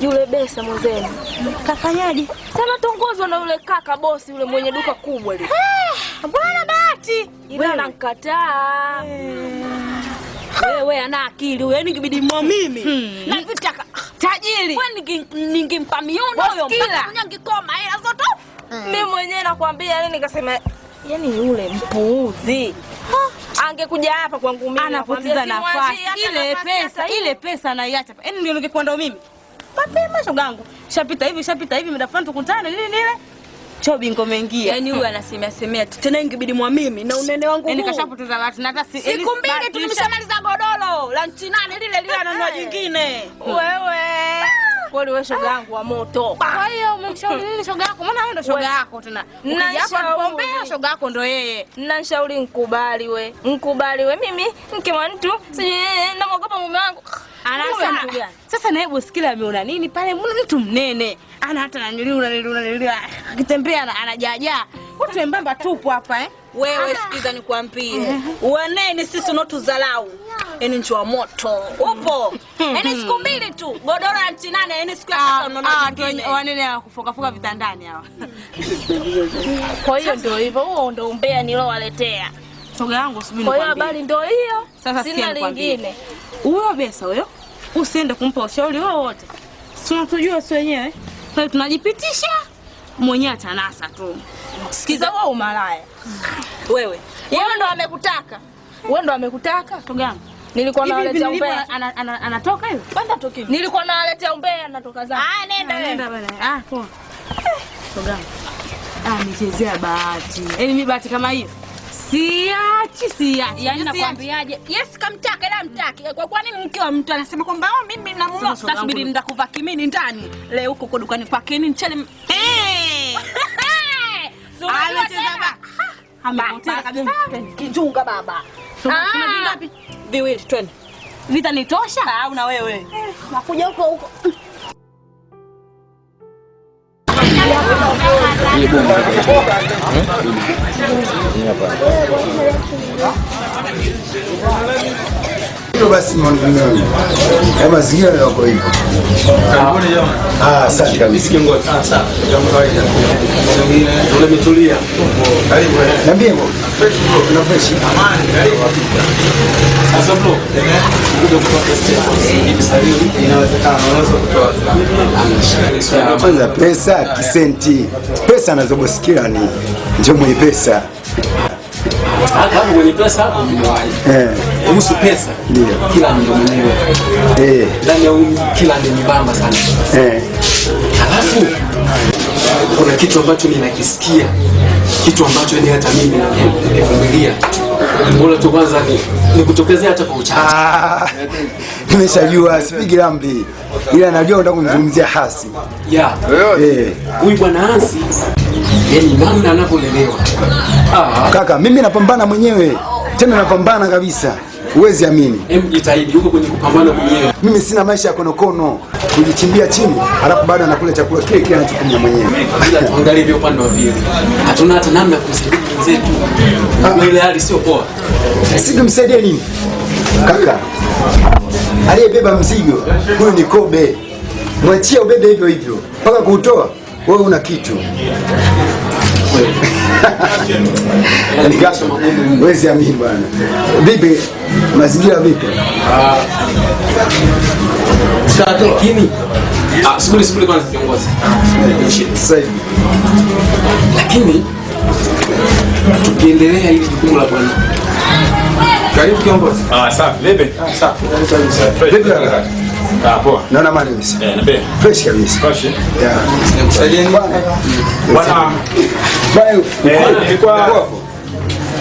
Yule Besa mwenzeni. Kafanyaje? Sana tongozwa na yule kaka bosi yule mwenye duka kubwa lile. Bwana bahati. Ila anakataa. Wewe ana akili wewe ningibidi mimi. Na vitaka tajiri. Wewe ningempa miono huyo mpaka ningekoma hela zote. Mimi mwenyewe nakwambia yani nikasema yani yule mpuuzi. Angekuja hapa kwangu mimi anapoteza nafasi. Ile pesa anaiacha. Yaani ndio ningekwenda mimi. Mapema shogangu. Shapita hivi muda fulani tukutane nini nile. Chobi ngomeingia. Yaani huyu anasemea tena ingibidi mimi na unene wangu huu. Yaani kashapoteza watu na hata siku mbili tu nimeshamaliza godoro la nchi 8 lile ananua jingine. Wewe kweli wewe shoga yangu wa moto. Kwa hiyo umemshauri nini shoga yako? Maana wewe ndo shoga yako tena. Ukija hapa kuombea shoga yako ndo yeye. Nanishauri nkubali we. Mimi mke wa mtu. Namuogopa mume wangu. Sasa na hebu sikia ameona nini pale? Mtu mnene. Ana hata naniliu akitembea anajaja. Watu wembamba tupo hapa Wewe sikiza nikwambie. Wanene sisi unotudharau. Yaani nchi wa moto. Upo. Yaani siku mbili tu. Godoro la nchi 8 yaani siku ya tatu unaona nyingine. Wanene kufoka vitandani hawa. Kwa hiyo ndio hivyo. Huo ndio umbea nilowaletea. Shoga yangu subiri. Kwa hiyo habari ndio hiyo. Sasa sina lingine. Huyo Besa huyo. Usiende kumpa ushauri wowote. Si unatujua sio wenyewe. Kwa hiyo tunajipitisha. Mwenyewe atanasa tu. Sikiza wewe umalaya. Wewe ndo amekutaka. Wewe ndo amekutaka. Shoga yangu. Nilikuwa naletea umbea. Anatoka hiyo? Kwanza toki. Nilikuwa naletea umbea natoka zangu. Nenda bwana. Poa. Shoga yangu. Nichezea bahati. Yaani mimi bahati kama hiyo. Siachi. Yaani nakwambiaje? Yes kamtaka ila mtaki. Kwa kwani mke wa mtu anasema kwamba mimi namuoa. Sasa subiri nitakuva kimini ndani. Leo huko kwa dukani kwake ni mchele. Amepotea kabisa. Kijunga baba. Kuna vingapi? Viwili, twende. Vita nitosha au na wewe? Nakuja huko. Hilo basi mazingira yako hivyo. Karibuni jamani. Asante kabisa. Sawa. Kama kawaida. Tumetulia. Karibu. Niambie bro. Kuna fresh. Amani, karibu. Sasa bro, kuja kutoka hivi sasa inawezekana unaweza kutoa. Kwanza pesa kisenti. Pesa anazobosikia ni ndio mwenye pesa. Hapo kwenye pesa hapo nimewahi. Kuhusu pesa. Ndio. Kila ndio mwenyewe. Ndani ya kila ndio mbamba sana. Halafu kuna kitu ambacho ninakisikia. Kitu ambacho ni hata mimi nimevumilia. Bora tu kwanza ni kutokezea hata kwa uchache. Nimeshajua sipigi rambi. Ila najua unataka kunizungumzia Hasi. Huyu bwana Hasi yani namna anavyolelewa. Kaka, mimi napambana mwenyewe. Tena napambana kabisa. Huwezi amini. Jitahidi huko kwenye kupambana mwenyewe. Mimi sina maisha ya konokono. Kujichimbia chini, halafu bado anakula chakula kile anachokunywa mwenyewe. Bila tuangalie upande wa pili. Hatuna hata namna ya kumsaidia mwenzetu. Ile hali sio poa. Sisi tumsaidie nini? Kaka, aliyebeba mzigo, huyu ni kobe. Mwachie ubebe hivyo hivyo. Mpaka kuutoa, wewe una kitu. Wezi amini bwana. Vipi mazingira vipi? Lakini subiri kwanza kiongozi. Sasa hivi. Lakini tukiendelea hili jukumu la bwana. Karibu kiongozi. Safi, vipi? Safi. Vipi? Poa. Naona mali kabisa. Nipe. Fresh kabisa. Fresh. Nikusaidieni bwana.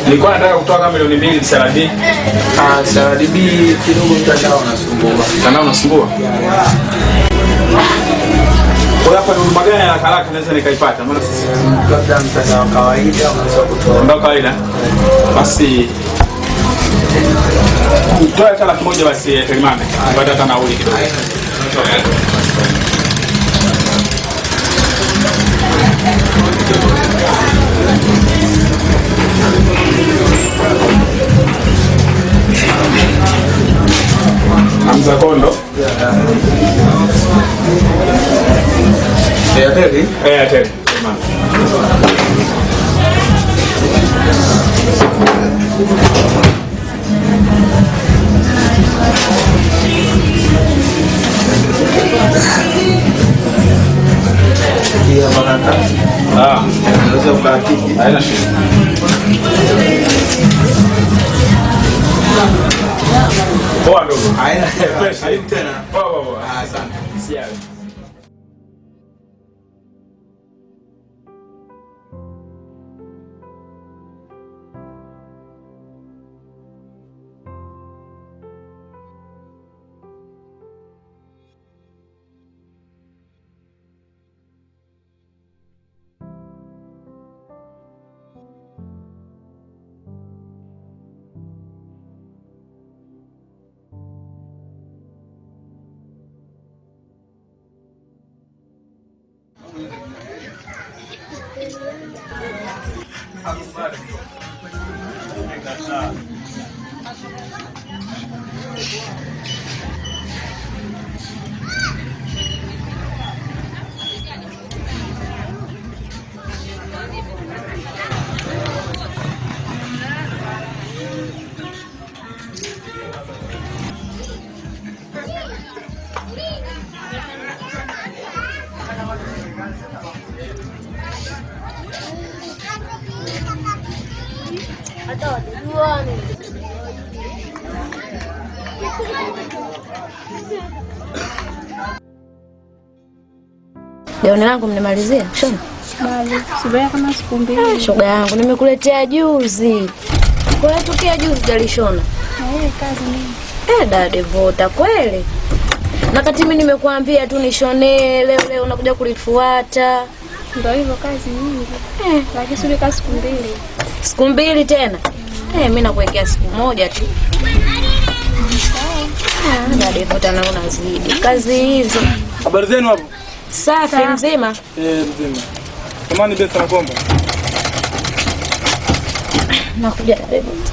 Nilikuwa nataka kutoa kama milioni 2 CRDB. CRDB kidogo mtandao unasumbua. Mtandao unasumbua. Kwa hapa ni huduma gani ya haraka naweza nikaipata? Maana sisi labda mtandao kawaida unaweza kutoa. Mtandao kawaida. Basi utoe hata 1,000 basi Telemane. Baada hata nauli kidogo. Hamza Kondo. Airtel? Airtel. Unaweza ukahakiki. Haina shida. Poa ndugu. Haina fresh. Tena. Poa. Asante. Siawe. Gauni langu mnimalizia? Shona? Bali, subaya kama siku mbili. Shoga yangu nimekuletea juzi. Kwa hiyo tukia juzi jalishona. Kazi nini? Dada Devota kweli. Na kati mimi nimekuambia tu nishone leo unakuja kulifuata. Ndio hivyo kazi nyingi. Lakini sio kazi siku mbili. Siku mbili tena? Mimi nakuwekea siku moja tu. Dada Devota naona unazidi. Kazi hizo. Habari zenu hapo? Safi mzima. Mzima. Tamani pesa nakomba. Nakuja Dada Devota.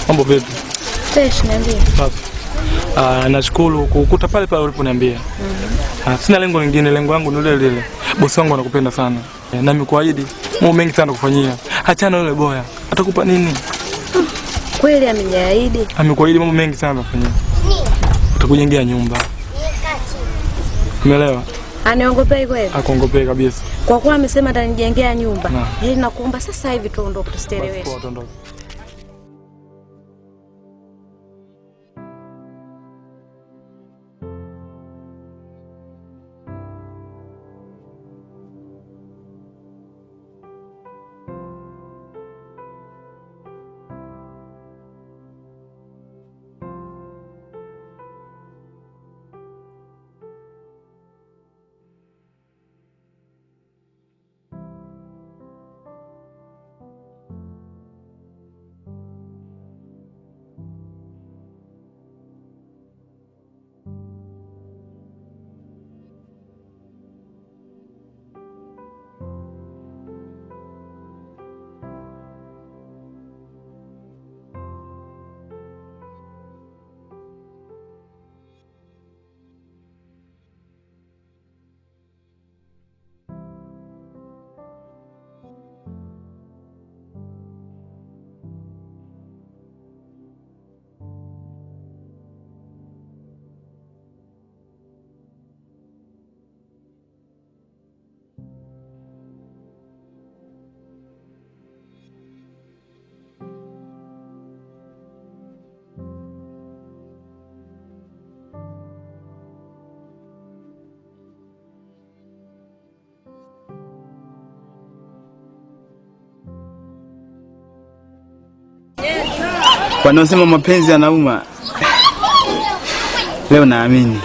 Mambo vipi? Fresh niambie. Safi. Nashukuru kukukuta pale pale uliponiambia. Sina lengo lingine, lengo langu ni lile lile. Bosi wangu anakupenda sana. Na nimekuahidi mambo mengi sana kufanyia. Achana yule boya. Atakupa nini? Kweli ameniahidi. Amekuahidi mambo mengi sana kufanyia. Atakujengea nyumba. Umeelewa? Aniongopei kweli? Akuongopei kabisa. Kwa kuwa amesema atanijengea nyumba. Nakuomba sasa hivi tuondoke tusiteleweshe. Tuondoke. Wanaosema mapenzi yanauma, leo naamini.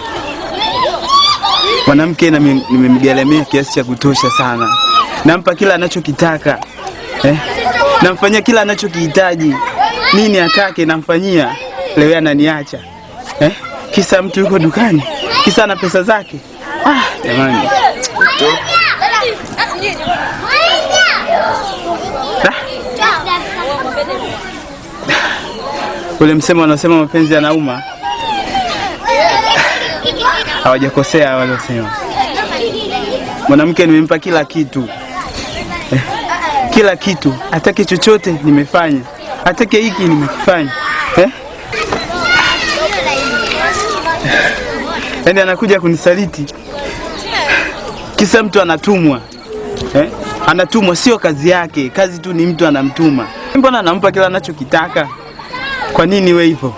Mwanamke nimemgaramia kiasi cha kutosha sana. Nampa kila anachokitaka. Namfanyia kila anachokihitaji. Nini atake namfanyia. Leo ananiacha. Kisa mtu yuko dukani. Kisa ana pesa zake. Jamani. Ule msemo wanasema mapenzi yanauma. Hawajakosea waliosema. Mwanamke nimempa kila kitu. Kila kitu. Atake chochote nimefanya. Atake hiki nimekifanya. Yaani anakuja kunisaliti. Kisa mtu anatumwa. Anatumwa sio kazi yake. Kazi tu ni mtu anamtuma. Mbona anampa kila anachokitaka? Kwa nini wewe hivyo?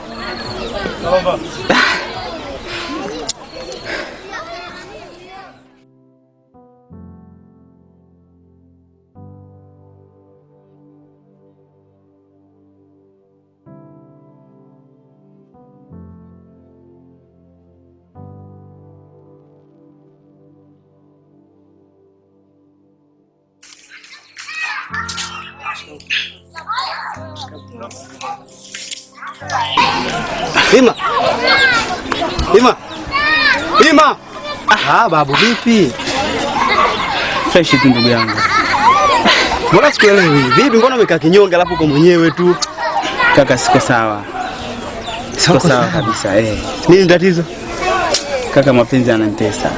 Ima. Ima. Babu vipi? Fresh tu ndugu yangu. Mbona sikuelewi? Vipi mbona umekaa kinyonge alafu uko mwenyewe tu? Kaka siko sawa. Siko sawa kabisa Nini tatizo? Kaka mapenzi yananitesa.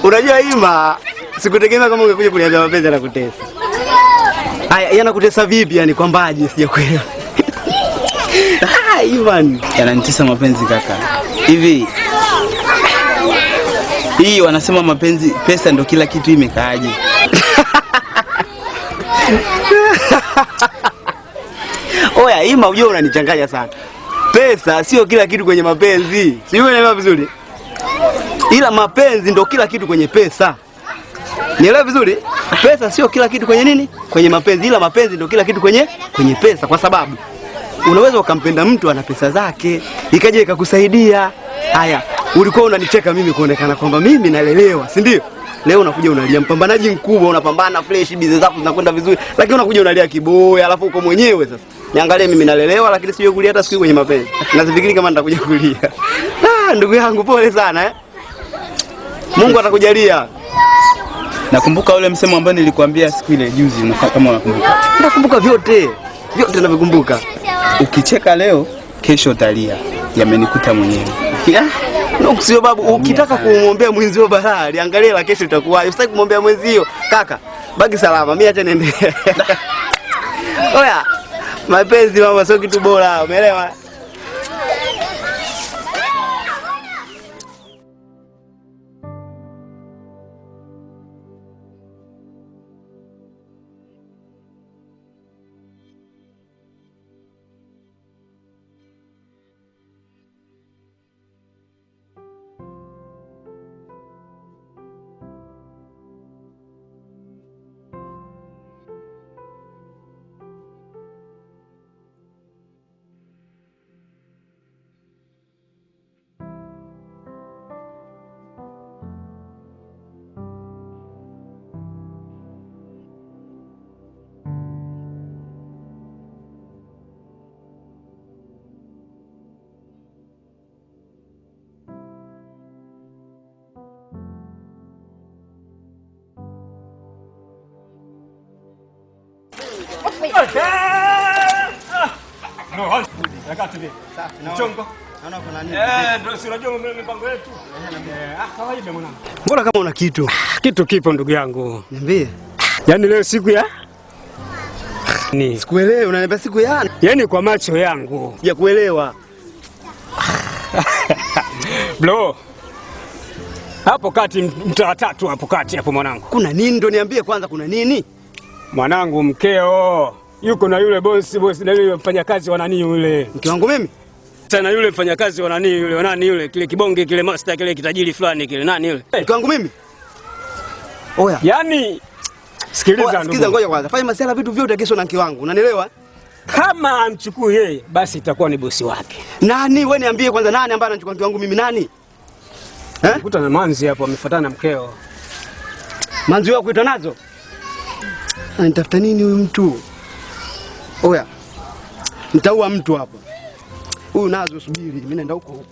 Unajua Ima, sikutegemea kama ungekuja kuniambia mapenzi yanakutesa. Haya, yanakutesa vipi yani kwambaje sijakuelewa? Ivan, yananitesa mapenzi kaka. Hivi hii wanasema mapenzi pesa ndo kila kitu, imekaaje? Oya Ima, unajua unanichanganya sana. Pesa sio kila kitu kwenye mapenzi. Sio, unaelewa vizuri? Ila mapenzi ndo kila kitu kwenye pesa. Nielewa vizuri? Pesa sio kila kitu kwenye nini? Kwenye mapenzi, ila mapenzi ndo kila kitu kwenye pesa, kwa sababu unaweza ukampenda mtu ana pesa zake, ikaje ikakusaidia. Haya, ulikuwa unanicheka mimi kuonekana kwamba mimi nalelewa, si ndio? Leo unakuja unalia mpambanaji mkubwa, unapambana fresh, bize zako zinakwenda vizuri, lakini unakuja unalia kiboya, alafu uko mwenyewe sasa. Niangalie mimi nalelewa lakini sio kulia hata siku kwenye mapenzi. Nazifikiri kama nitakuja kulia. Ndugu yangu pole sana Mungu atakujalia. Nakumbuka ule msemo ambao nilikwambia siku ile juzi, kama unakumbuka. Nakumbuka vyote. Vyote navikumbuka. Ukicheka leo, kesho utalia. Yamenikuta mwenyewe. Sio babu, ukitaka kumwombea mwenzio balaa, angalia la kesho itakuwa. Usitaki kumwombea mwenzio. Kaka, baki salama. Mimi acha niende. Oya, mapenzi mama sio kitu bora, umeelewa? Mbona kama una kitu? Kitu kipo ndugu yangu. Niambie. Yaani leo siku ya Sikuelewi, unaniambia siku ya? Yaani kwa macho yangu. Sijakuelewa. Bro. Hapo kati mtaa tatu hapo kati hapo mwanangu. Kuna nini ndo niambie kwanza kuna nini? Mwanangu mkeo yuko na yule boss na yule mfanyakazi wa nani yule? Mke wangu mimi? Sana yule mfanyakazi wa nani yule kile kibonge kile master kile kitajiri fulani kile nani yule? Mke wangu mimi? Oya. Yaani sikiliza ndugu. Sikiliza ngoja kwanza. Fanya masuala vitu vyote kesho na mke wangu. Unanielewa? Kama amchukui yeye basi itakuwa ni bosi wake. Nani? Wewe niambie kwanza nani ambaye anachukua mke wangu mimi nani? Kuta na Manzi hapo amefuatana na mkeo. Manzi wako kuita nazo? Anitafuta nini huyu mtu? Oya. Nitaua mtu hapa. Huyu nazo subiri, mimi naenda huko.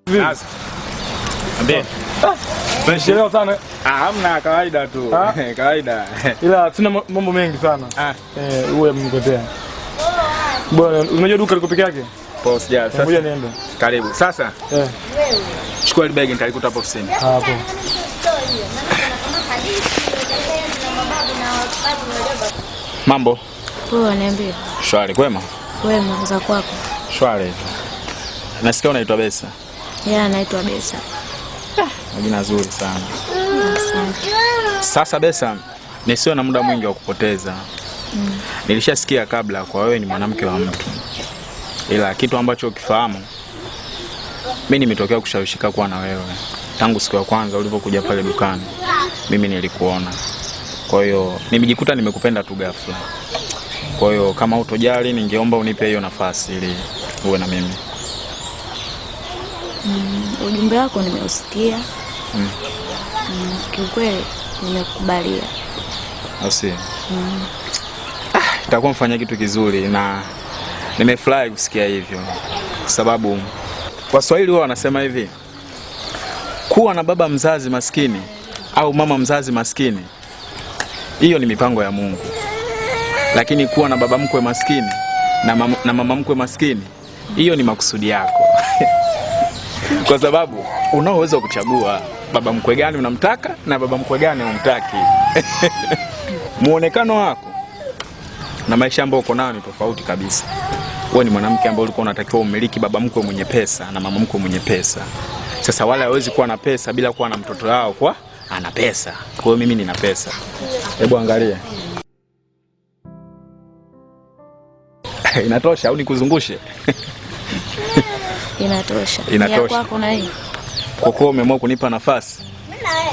Sasa. Ambie. Umechelewa sana. Hamna, kawaida tu. Kawaida. Ila tuna mambo mengi sana. Uwe mngotea. Bwana, unajua duka liko peke yake? Poa, sija. Sasa. Ngoja niende. Karibu. Sasa. Chukua ile bag nitalikuta hapo ofisini. Hapo. Mambo? Poa, niambie. Shwari, kwema? Wema, za kwako? Shwari. Nasikia unaitwa Besa. Ya, naitwa Besa. Jina zuri sana. Asante. Sasa Besa, nisiwe na muda mwingi wa kupoteza. Nilishasikia kabla kwa wewe ni mwanamke wa mtu. Ila kitu ambacho ukifahamu, mimi nimetokea kushawishika kuwa na wewe. Tangu siku ya kwanza ulipokuja pale dukani, mimi nilikuona. Kwa hiyo nimejikuta nimekupenda tu ghafla. Kwa hiyo kama utojali, ningeomba unipe hiyo nafasi ili uwe na mimi. Ujumbe wako nimeusikia. Kiukweli nimekubalia. Asi. Itakuwa mfanya kitu kizuri na nimefurahi kusikia hivyo. Kwa sababu Waswahili wao wanasema hivi, kuwa na baba mzazi maskini au mama mzazi maskini, hiyo ni mipango ya Mungu. Lakini kuwa na baba mkwe maskini na mama mkwe maskini, hiyo ni makusudi yako. Kwa sababu unaoweza kuchagua baba mkwe gani unamtaka na baba mkwe gani humtaki. Muonekano wako na maisha ambayo uko nayo ni tofauti kabisa. Wewe ni mwanamke ambaye ulikuwa unatakiwa umiliki baba mkwe mwenye pesa na mama mkwe mwenye pesa. Sasa wale hawezi kuwa na pesa bila kuwa na mtoto wao kwa ana pesa. Kwa hiyo mimi nina pesa. Hebu angalia. Inatosha au nikuzungushe? Inatosha. Inatosha. Ya kwako na hii. Kwa kuwa umeamua kunipa nafasi,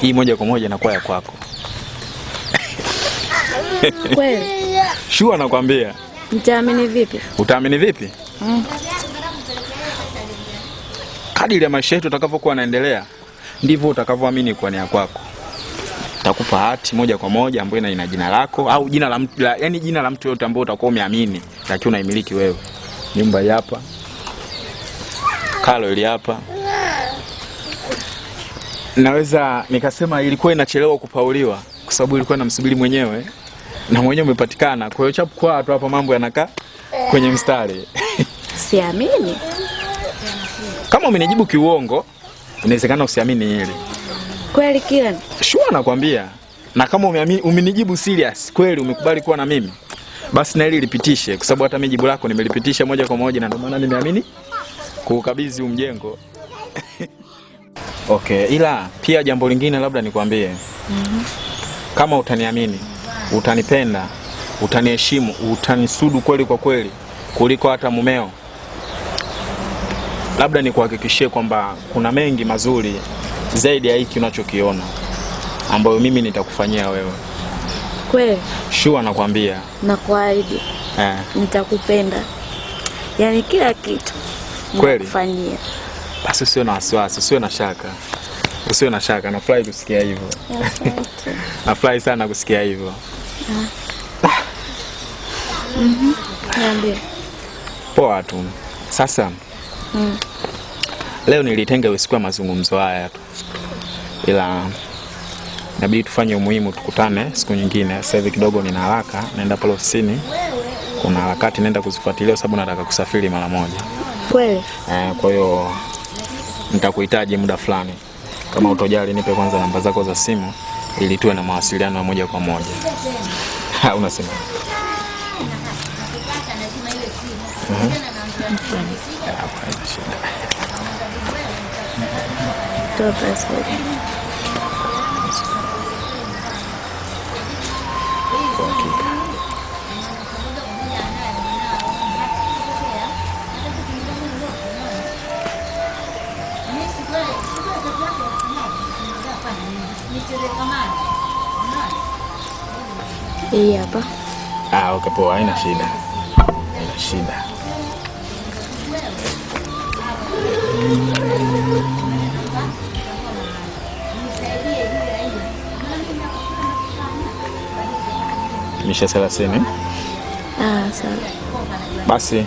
hii moja kwa moja inakuwa ya kwako. Kweli? Shua nakwambia. Nitaamini vipi? Utaamini vipi? Kadiri ya maisha yetu utakavyokuwa yanaendelea, ndivyo utakavyoamini kwa nia kwako. Takupa hati moja kwa moja ambayo ina jina lako au jina la mtu, yani jina la mtu yote ambaye utakuwa umeamini, lakini unaimiliki wewe. Nyumba hii hapa. Kalo ili hapa. Naweza nikasema ilikuwa inachelewa kupauliwa kwa sababu ilikuwa inamsubiri mwenyewe na mwenyewe umepatikana. Kwa hiyo chapu kwa watu hapa mambo yanakaa kwenye mstari. Siamini. Kama umenijibu kiuongo, inawezekana usiamini hili. Kweli kila? Shua nakwambia. Na kama umenijibu serious, kweli umekubali kuwa na mimi, basi na hili lipitishe kwa sababu hata mimi jibu lako nimelipitisha moja kwa moja na ndio maana nimeamini kukabidhi umjengo. Okay, ila pia jambo lingine labda nikwambie. Kama utaniamini, utanipenda, utaniheshimu, utanisudu kweli kwa kweli kuliko hata mumeo, labda nikuhakikishie kwamba kuna mengi mazuri zaidi ya hiki unachokiona ambayo mimi nitakufanyia wewe. Kweli? Shua nakwambia. Na kuahidi. Nitakupenda. Yaani kila kitu. Kweli? Nitakufanyia. Basi usiwe na wasiwasi, usiwe na shaka. Usiwe na shaka, nafurahi kusikia hivyo. Asante. Nafurahi sana kusikia hivyo. Niambie. Poa tu. Sasa leo nilitenga usiku wa mazungumzo haya tu. Ila inabidi tufanye umuhimu tukutane siku nyingine. Sasa hivi kidogo nina haraka, naenda pale ofisini. Kuna harakati naenda kuzifuatilia sababu nataka kusafiri mara moja. Kweli? Kwa hiyo nitakuhitaji muda fulani. Kama utojali nipe kwanza namba zako za simu ili tuwe na mawasiliano ya moja kwa moja. Unasema? Toka sasa. Hii hapa. Okay, poa, haina shida. Haina shida. Misha 30. Sawa. Basi,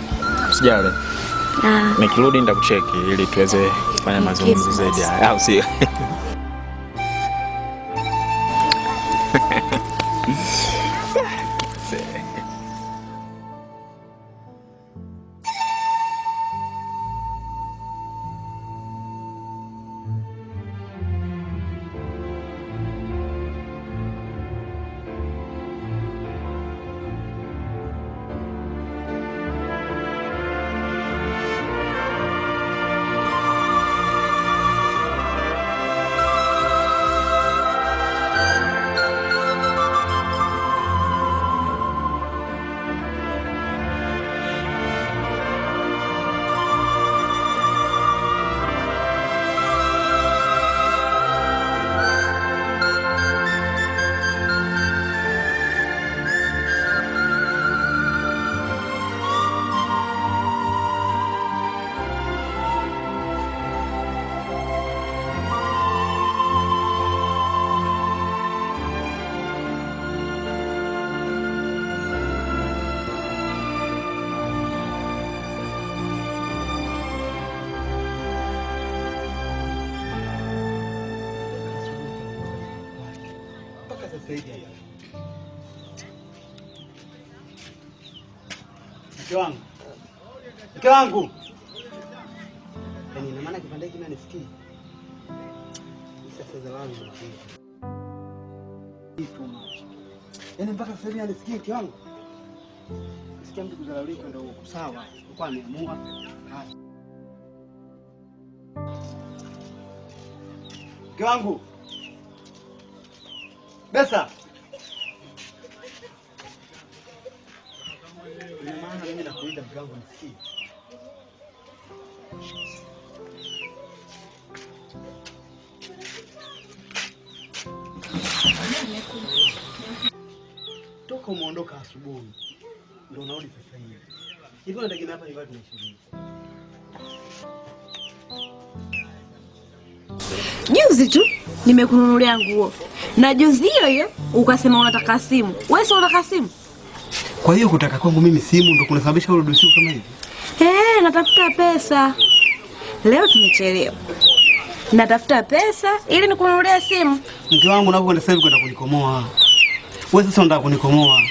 usijali. Nikirudi nitakucheki ili tuweze kufanya mazungumzo zaidi haya. Au sio? sasa hivi. Mke wangu. Mke wangu. Yaani ina maana kipande hiki nanisikii. Sasa zalamu nasikia. Kitu macho. Yaani mpaka sasa hivi nanisikii mke wangu. Sikia mtu kudharaulika ndio sawa. Kwa ameamua. Mke wangu. Besa. Ina maana mimi nakuita mke wangu nisikie. Toka umeondoka asubuhi ndio unarudi sasa hivi. Hivi unategemea hapa nyumbani tunaishi? Juzi tu nimekununulia nguo. Na juzi hiyo ukasema unataka simu. Wewe si unataka simu? Kwa hiyo kutaka kwangu mimi simu ndio kunasababisha ule usiku kama hivi? Natafuta pesa. Leo tumechelewa. Natafuta pesa ili nikununulie simu. Mke wangu unapokwenda sasa hivi kwenda kunikomoa. Wewe sasa unataka kunikomoa.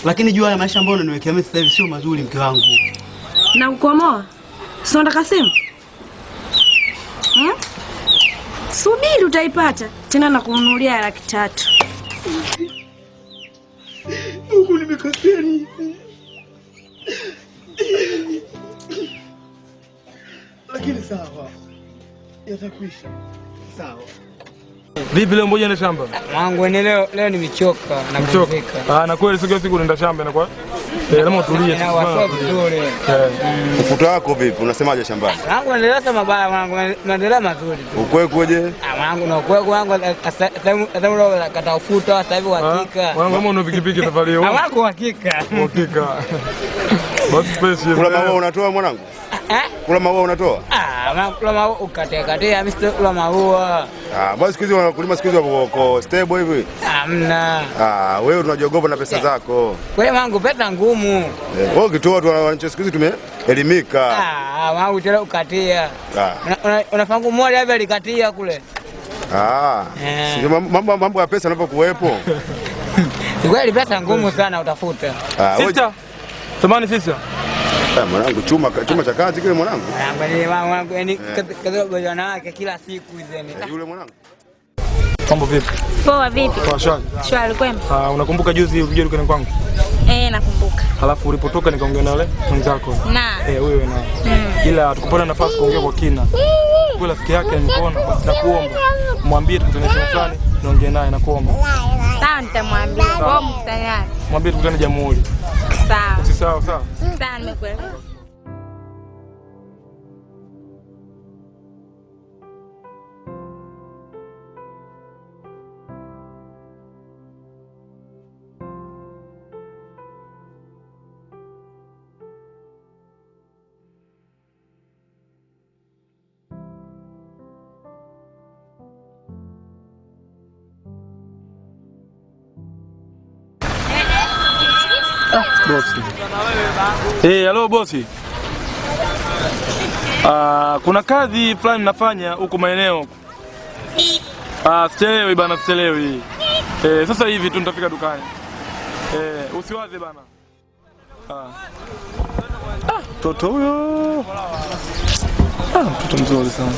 Lakini jua ya maisha ambayo unaniwekea mimi sasa hivi sio mazuri mke wangu. Na kukomoa? Si unataka simu? Subiri utaipata. Tena nakununulia 300,000. Huku nimekosea nini? Lakini sawa. Yatakwisha. Sawa. Vipi leo mmoja na shamba? Mwangu leo nimechoka na kupumzika. Na kweli siku unaenda shamba na kwa lazima utulie. Na watu vizuri. Ufuta wako vipi? Unasemaje shambani? Mwangu naendelea mabaya mwangu, naendelea mazuri tu. Ukwekoje? Mwangu na ukweko wangu hata ule kata ufuta sasa hivi uhakika. Mwangu kama una pikipiki safari hiyo. Mwangu uhakika. Uhakika. Basi space. Kula maua unatoa mwanangu? Kula maua unatoa? Kula maua ukatea mimi kula maua. Basi siku hizi wakulima siku hizi wako stable hivi? Hamna. Wewe unajiogopa na pesa zako. Wewe wangu pesa ngumu. Wewe ukitoa tu wananchi siku hizi tumeelimika. Wangu tena ukatia. Unafangu mmoja hivi alikatia kule. Mambo ya pesa yanapokuwepo. Ni kweli pesa ngumu sana utafuta. Sister. Samani sister. Mwanangu chuma cha kazi kile mwanangu. Mwanangu yani kaza bwana wake kila siku hizo. Yule mwanangu. Mambo vipi? Poa vipi? Poa shwari. Shwari kwema? Unakumbuka juzi ulikuja dukani kwangu? Nakumbuka. Halafu ulipotoka nikaongea na yule mwenzako. Wewe na. Ila tukupata nafasi kuongea kwa kina. Kwa rafiki yake nikaona basi nakuomba mwambie tukutane sehemu fulani niongee naye nakuomba. Sawa nitamwambia. Wewe mtayari? Mwambie tukutane Jamhuri. Sawa. Si sawa sawa? Sawa nimekuelewa. Bosi. Hello bosi. Kuna kazi fulani nafanya huko maeneo. Sichelewi bana, sichelewi. Sasa hivi tu nitafika dukani. Usiwaze bana. Mtoto huyo. Mtoto mzuri sana.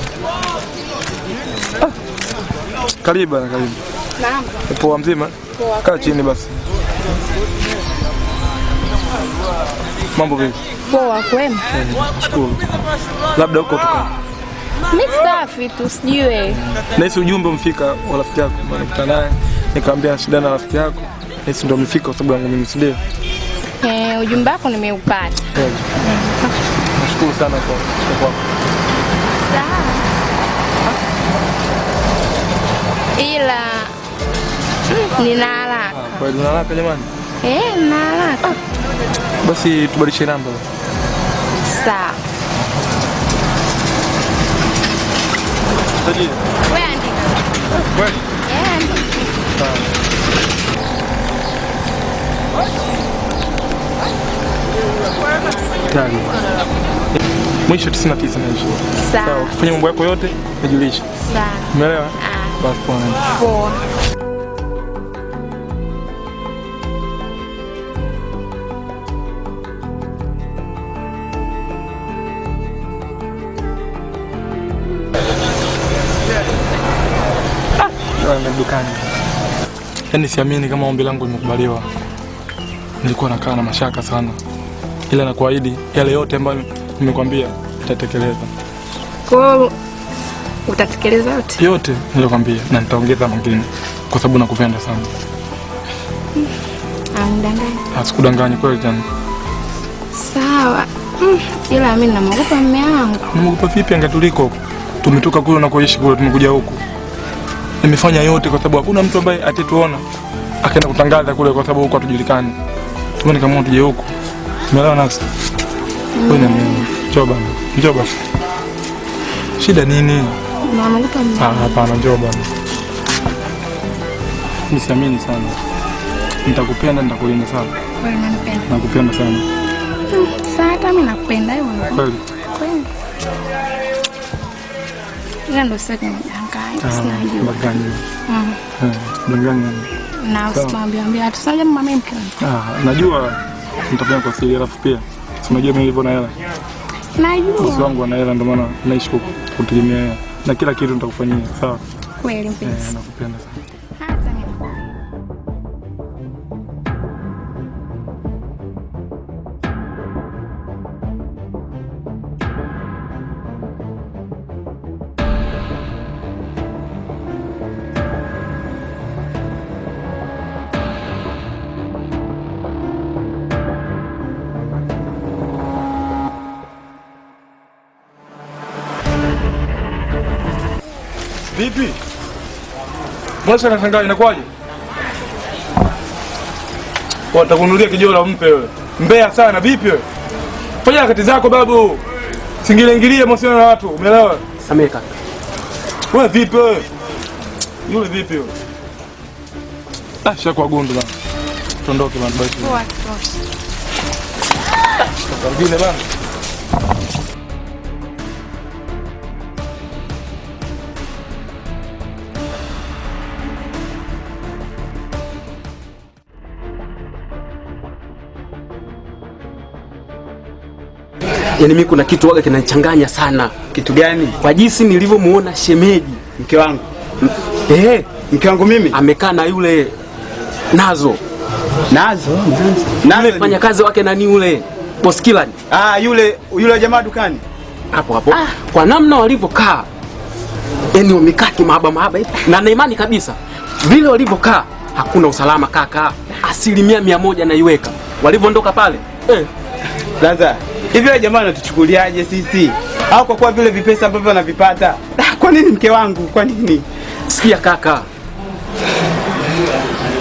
Karibu bana, karibu. Naam. Poa mzima? Poa. Kaa chini basi. Mambo vipi? Poa kwema? Shukuru. Labda huko tuka. Mimi safi tu sijui. Nahisi ujumbe umefika wa rafiki yako, maana nikutana naye nikamwambia shida na rafiki yako. Nahisi ndio umefika kwa sababu yangu mimi ndio. Ujumbe wako nimeupata. Nashukuru sana kwa. Sawa. Ila nina haraka. Kwa hiyo unalaka jamani? Nina haraka. Basi tubadilishe namba. Sawa. Tajiri. Wewe andika. Wewe? Andika. Tani. Mwisho 99 mwisho. Sawa. Ukifanya mambo yako yote nijulishe. Sawa. Umeelewa? Basi poa. Poa. dukani. Yaani siamini kama ombi langu limekubaliwa. Nilikuwa nakaa na mashaka sana. Ila nakuahidi yale yote ambayo nimekwambia nitatekeleza. Kwa hiyo utatekeleza yote? Yote nilikwambia na nitaongeza mengine kwa sababu nakupenda sana. Anidanganya. Asikudanganye kweli tena. Sawa. Ila mimi namuogopa mume wangu. Namuogopa vipi angatuliko? Tumetoka kule na kuishi kule tumekuja huku. Nimefanya yote kwa sababu hakuna mtu ambaye atatuona akaenda kutangaza kule kwa sababu huko hatujulikani. Tumeni kama tuje huku. Umeelewa nafsi? Wewe na mimi. Njoo bana. Njoo basi. Shida nini? Namuogopa mume. Hapana, njoo bana. Nisiamini sana. Nitakupenda, nitakulinda sana. Wewe unanipenda? Nakupenda sana. Sasa hata mimi nakupenda hivyo. Kweli? Kweli. Ila ndo sasa nimedanganya. Sinajua. Danganya. Danganya. Na usimwambie hata sasa mama mke. Najua nitafanya kwa siri alafu pia. Unajua mimi nilivyo na hela. Najua. Bosi wangu ana hela ndio maana naishi kutegemea hela. Na kila kitu nitakufanyia, sawa? Kweli mpenzi. Nakupenda sana. Hata mimi. Vipi? Mwasha nashangaa inakuwaje? Watakununulia kijola mpe wewe. Mbea sana vipi wewe? Fanya harakati zako babu. Singilengilie mawasiliano na watu, umeelewa? Samehe kaka. Wewe vipi wewe? Yule vipi wewe? Shaka gundu bana. Tuondoke bana basi. Poa. Karibuni bana. Yaani mimi kuna kitu waga kinanichanganya sana. Kitu gani? Kwa jinsi nilivyomuona shemeji mke wangu. Mke wangu mimi amekaa na yule Nazo. Nazo fanya kazi wake nani yule Boss Kilani. Yule jamaa dukani. Hapo. Kwa namna walivyokaa. Yaani wamekaa kimahaba hivi. Na imani kabisa. Vile walivyokaa hakuna usalama kaka. 100% naiweka. Walivyoondoka pale. Sasa hivi wale jamaa wanatuchukuliaje sisi? Au kwa kuwa vile vipesa ambavyo wanavipata? Kwa nini mke wangu? Kwa nini? Sikia kaka.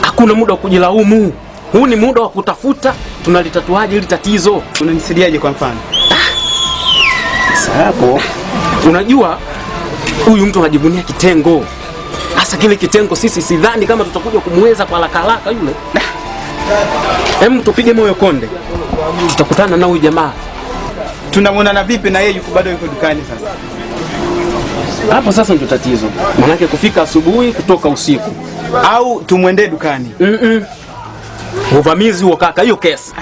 Hakuna muda wa kujilaumu. Huu ni muda wa kutafuta tunalitatuaje hili tatizo. Unanisaidiaje kwa mfano? Sababu unajua huyu mtu anajivunia kitengo. Hasa kile kitengo sisi sidhani kama tutakuja kumweza kwa haraka yule. Hem, tupige moyo konde. Tutakutana na huyu jamaa. Tunamwona vipi na yeye bado yuko dukani sasa? Hapo sasa ndio tatizo. Maana kufika asubuhi kutoka usiku. Au tumwendee dukani? Uvamizi huo kaka, hiyo kesi.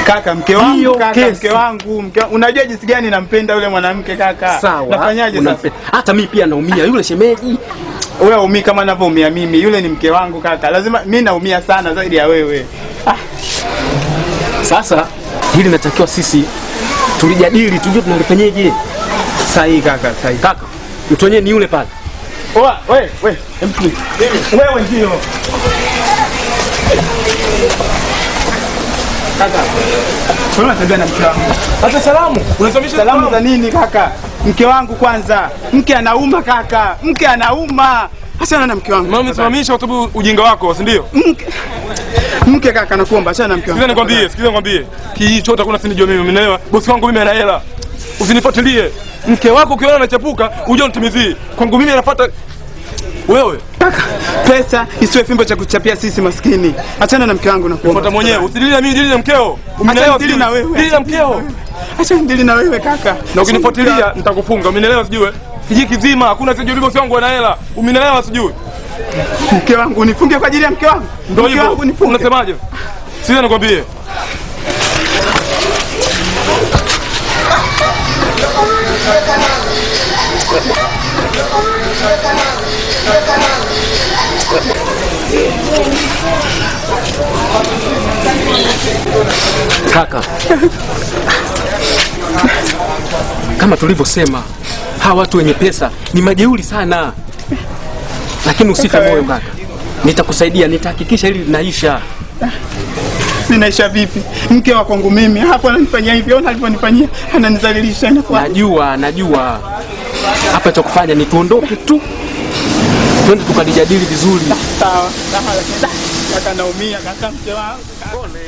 Kaka mke wangu, unajua jinsi gani nampenda yule mwanamke kaka. Sawa. Nafanyaje sasa? Hata mimi pia naumia yule shemeji. Wewe umii kama ninavyoumia mimi, yule ni mke wangu kaka. Lazima mimi naumia sana zaidi ya wewe. Sasa hili natakiwa sisi tulijadili tujue tunalifanyaje. Sahi kaka, sahi. Kaka, mtu wenyewe ni yule pale. Wewe ndio. Kaka. Tunatembea na mke wangu. Hata salamu. Unasamisha salamu za nini kaka? Mke wangu kwanza. Mke anauma kaka. Mke anauma. Achana na mke wangu. Mama simamisha kwa sababu ujinga wako, si ndio? Mke kaka nakuomba achana na mke wangu. Sikiliza nikwambie. Kichote hakuna sinijua mimi, umeelewa? Bosi wangu mimi ana hela. Usinifuatilie. Mke wako ukiona anachapuka, uje unitimizie. Kwangu mimi anafuata wewe. Kaka, pesa isiwe fimbo cha kuchapia sisi maskini. Achana na mke wangu nakuomba. Fuata mwenyewe. Usidili na mimi, dili na mkeo. Umeelewa? Dili na wewe. Dili na mkeo. Acha dili na wewe kaka. Na ukinifuatilia nitakufunga. Umeelewa sijui? Kijiji kizima hakuna sijui bosi wangu ana hela. Umeelewa sijui? Mke wangu nifunge kwa ajili ya mke wangu. Ndio hivyo. Unasemaje? Sisi nikwambie. Kaka, kama tulivyosema, hawa watu wenye pesa ni majeuri sana, lakini usife moyo kaka, nitakusaidia, nitahakikisha hili linaisha. Ninaisha vipi? Mke wa kwangu mimi hapo ananifanyia hivi, ona alivyonifanyia, ananizalilisha. Najua. Hapa cha kufanya ni tuondoke tu, twende tukadijadili vizuri. Sawa. Kaka naumia, kaka mke wangu. Pole.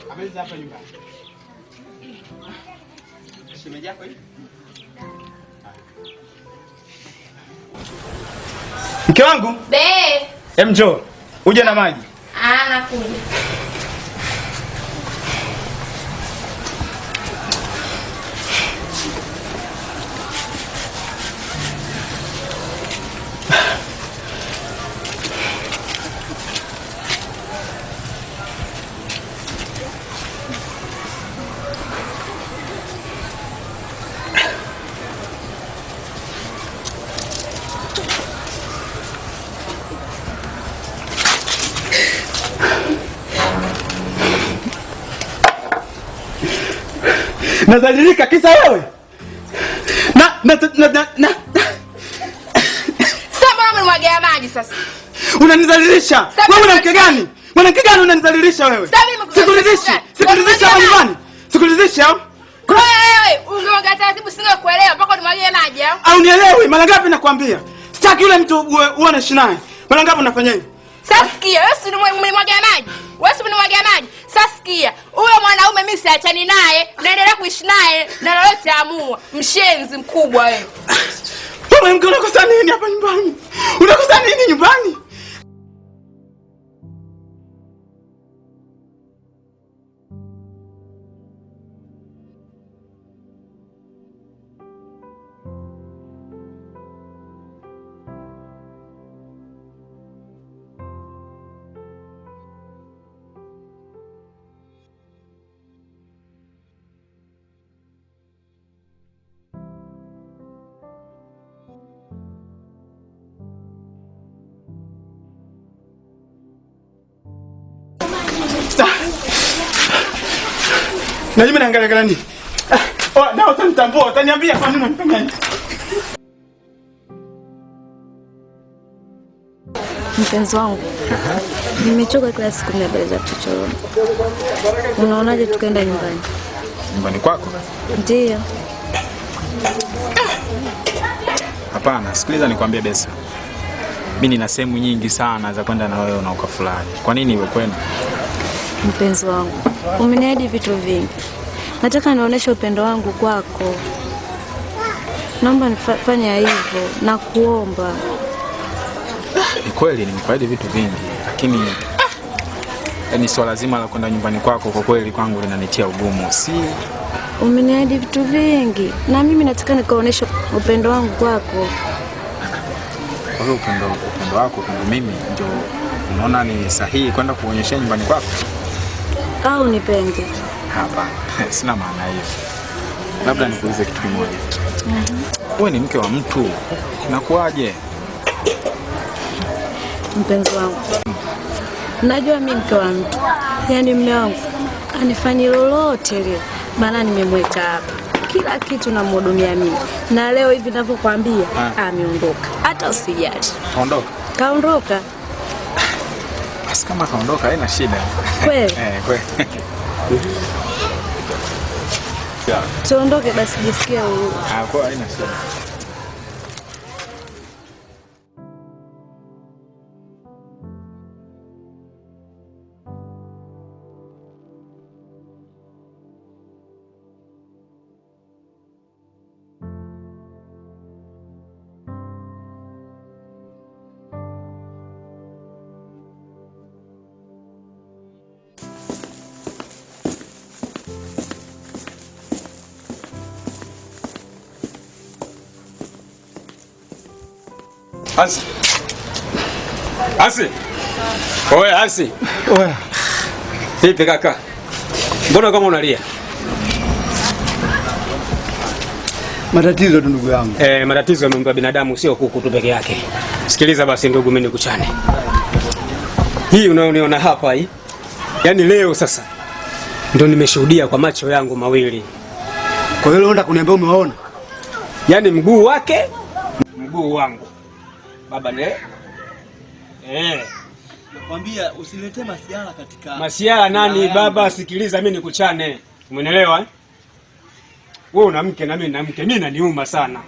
Habari za hapa nyumbani? Shemeji yako hivi? Mke wangu? Njoo. Uje na maji. Nakuja. Nazalilika kisa wewe. Sasa mbona umemwagia maji sasa? Unanizalilisha. Wewe mwanamke gani? Mwanamke gani unanizalilisha wewe? Sikulizisha hapa nyumbani. Sikulizisha. Wewe ungeongea taratibu singekuelewa mpaka unimwagie maji au? Au nielewi? Mara ngapi nakwambia? Sitaki yule mtu uone shinaye. Mara ngapi unafanya hivi? Sasa sikia, wewe si unimwagia maji. Wewe si unimwagia maji. Sasa sikia, huyo mwanaume mimi siachani naye, naendelea kuishi naye na lolote amua. Mshenzi mkubwa wewe. Wewe mke unakosa nini hapa nyumbani? Unakosa nini nyumbani? Na mimi naangalia nini? Na utanitambua, utaniambia kwa nini unanifanya hivi? Mpenzi wangu, nimechoka kila siku nimebeleza chochoroni. Unaonaje tukaenda nyumbani? Nyumbani kwako? Ndiyo. Hapana, sikiliza nikwambie Besa. Mimi nina sehemu nyingi sana za kwenda na wewe na ukafurahi. Kwa nini iwe kwenu? Mpenzi wangu, umeniahidi vitu vingi. Nataka nionyeshe upendo wangu kwako. Naomba nifanye hivyo na kuomba. Ni kweli nimekuahidi vitu vingi, lakini yani swala zima la kwenda nyumbani kwako kwa kweli kwangu linanitia ugumu. Umeniahidi vitu vingi na mimi nataka nikaonyeshe upendo wangu kwako. Kwa hiyo upendo wako kwangu mimi ndio unaona ni sahihi kwenda kuonyesha nyumbani kwako? Au nipende? Hapana, sina maana hiyo. Labda nikuulize kitu kimoja. Wewe ni mke wa mtu, inakuaje? Mpenzi wangu, najua mimi mke wa mtu, yaani mume wangu anifanyie lolote leo, maana nimemweka hapa kila kitu namhudumia mimi, na leo hivi ninavyokuambia ameondoka, hata usijali. Kaondoka? Basi kama kaondoka haina shida. Kweli? Kweli. Tuondoke basi, jisikia huru. Kwa haina shida. Asi. Asi. Oya Asi. Oya. Vipi kaka? Mbona kama unalia? Matatizo tu ndugu yangu. Matatizo ya binadamu sio kuku tu peke yake. Sikiliza basi ndugu, mimi nikuchane. Hii unaoniona hapa hii. Yaani leo sasa ndio nimeshuhudia kwa macho yangu mawili. Kwa hiyo unataka kuniambia umewaona? Yaani mguu wake, mguu wangu. Baba ne? Nakwambia usilete masiala katika. Masiala nani baba? Sikiliza mimi nikuchane. Umeelewa? Wewe una mke na mimi na mke. Mimi naniuma sana.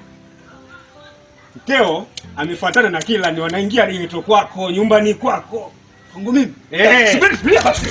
Mkeo amefuatana na kila ni wanaingia ni kwako, nyumbani kwako. Kwangu mimi? Subiri basi.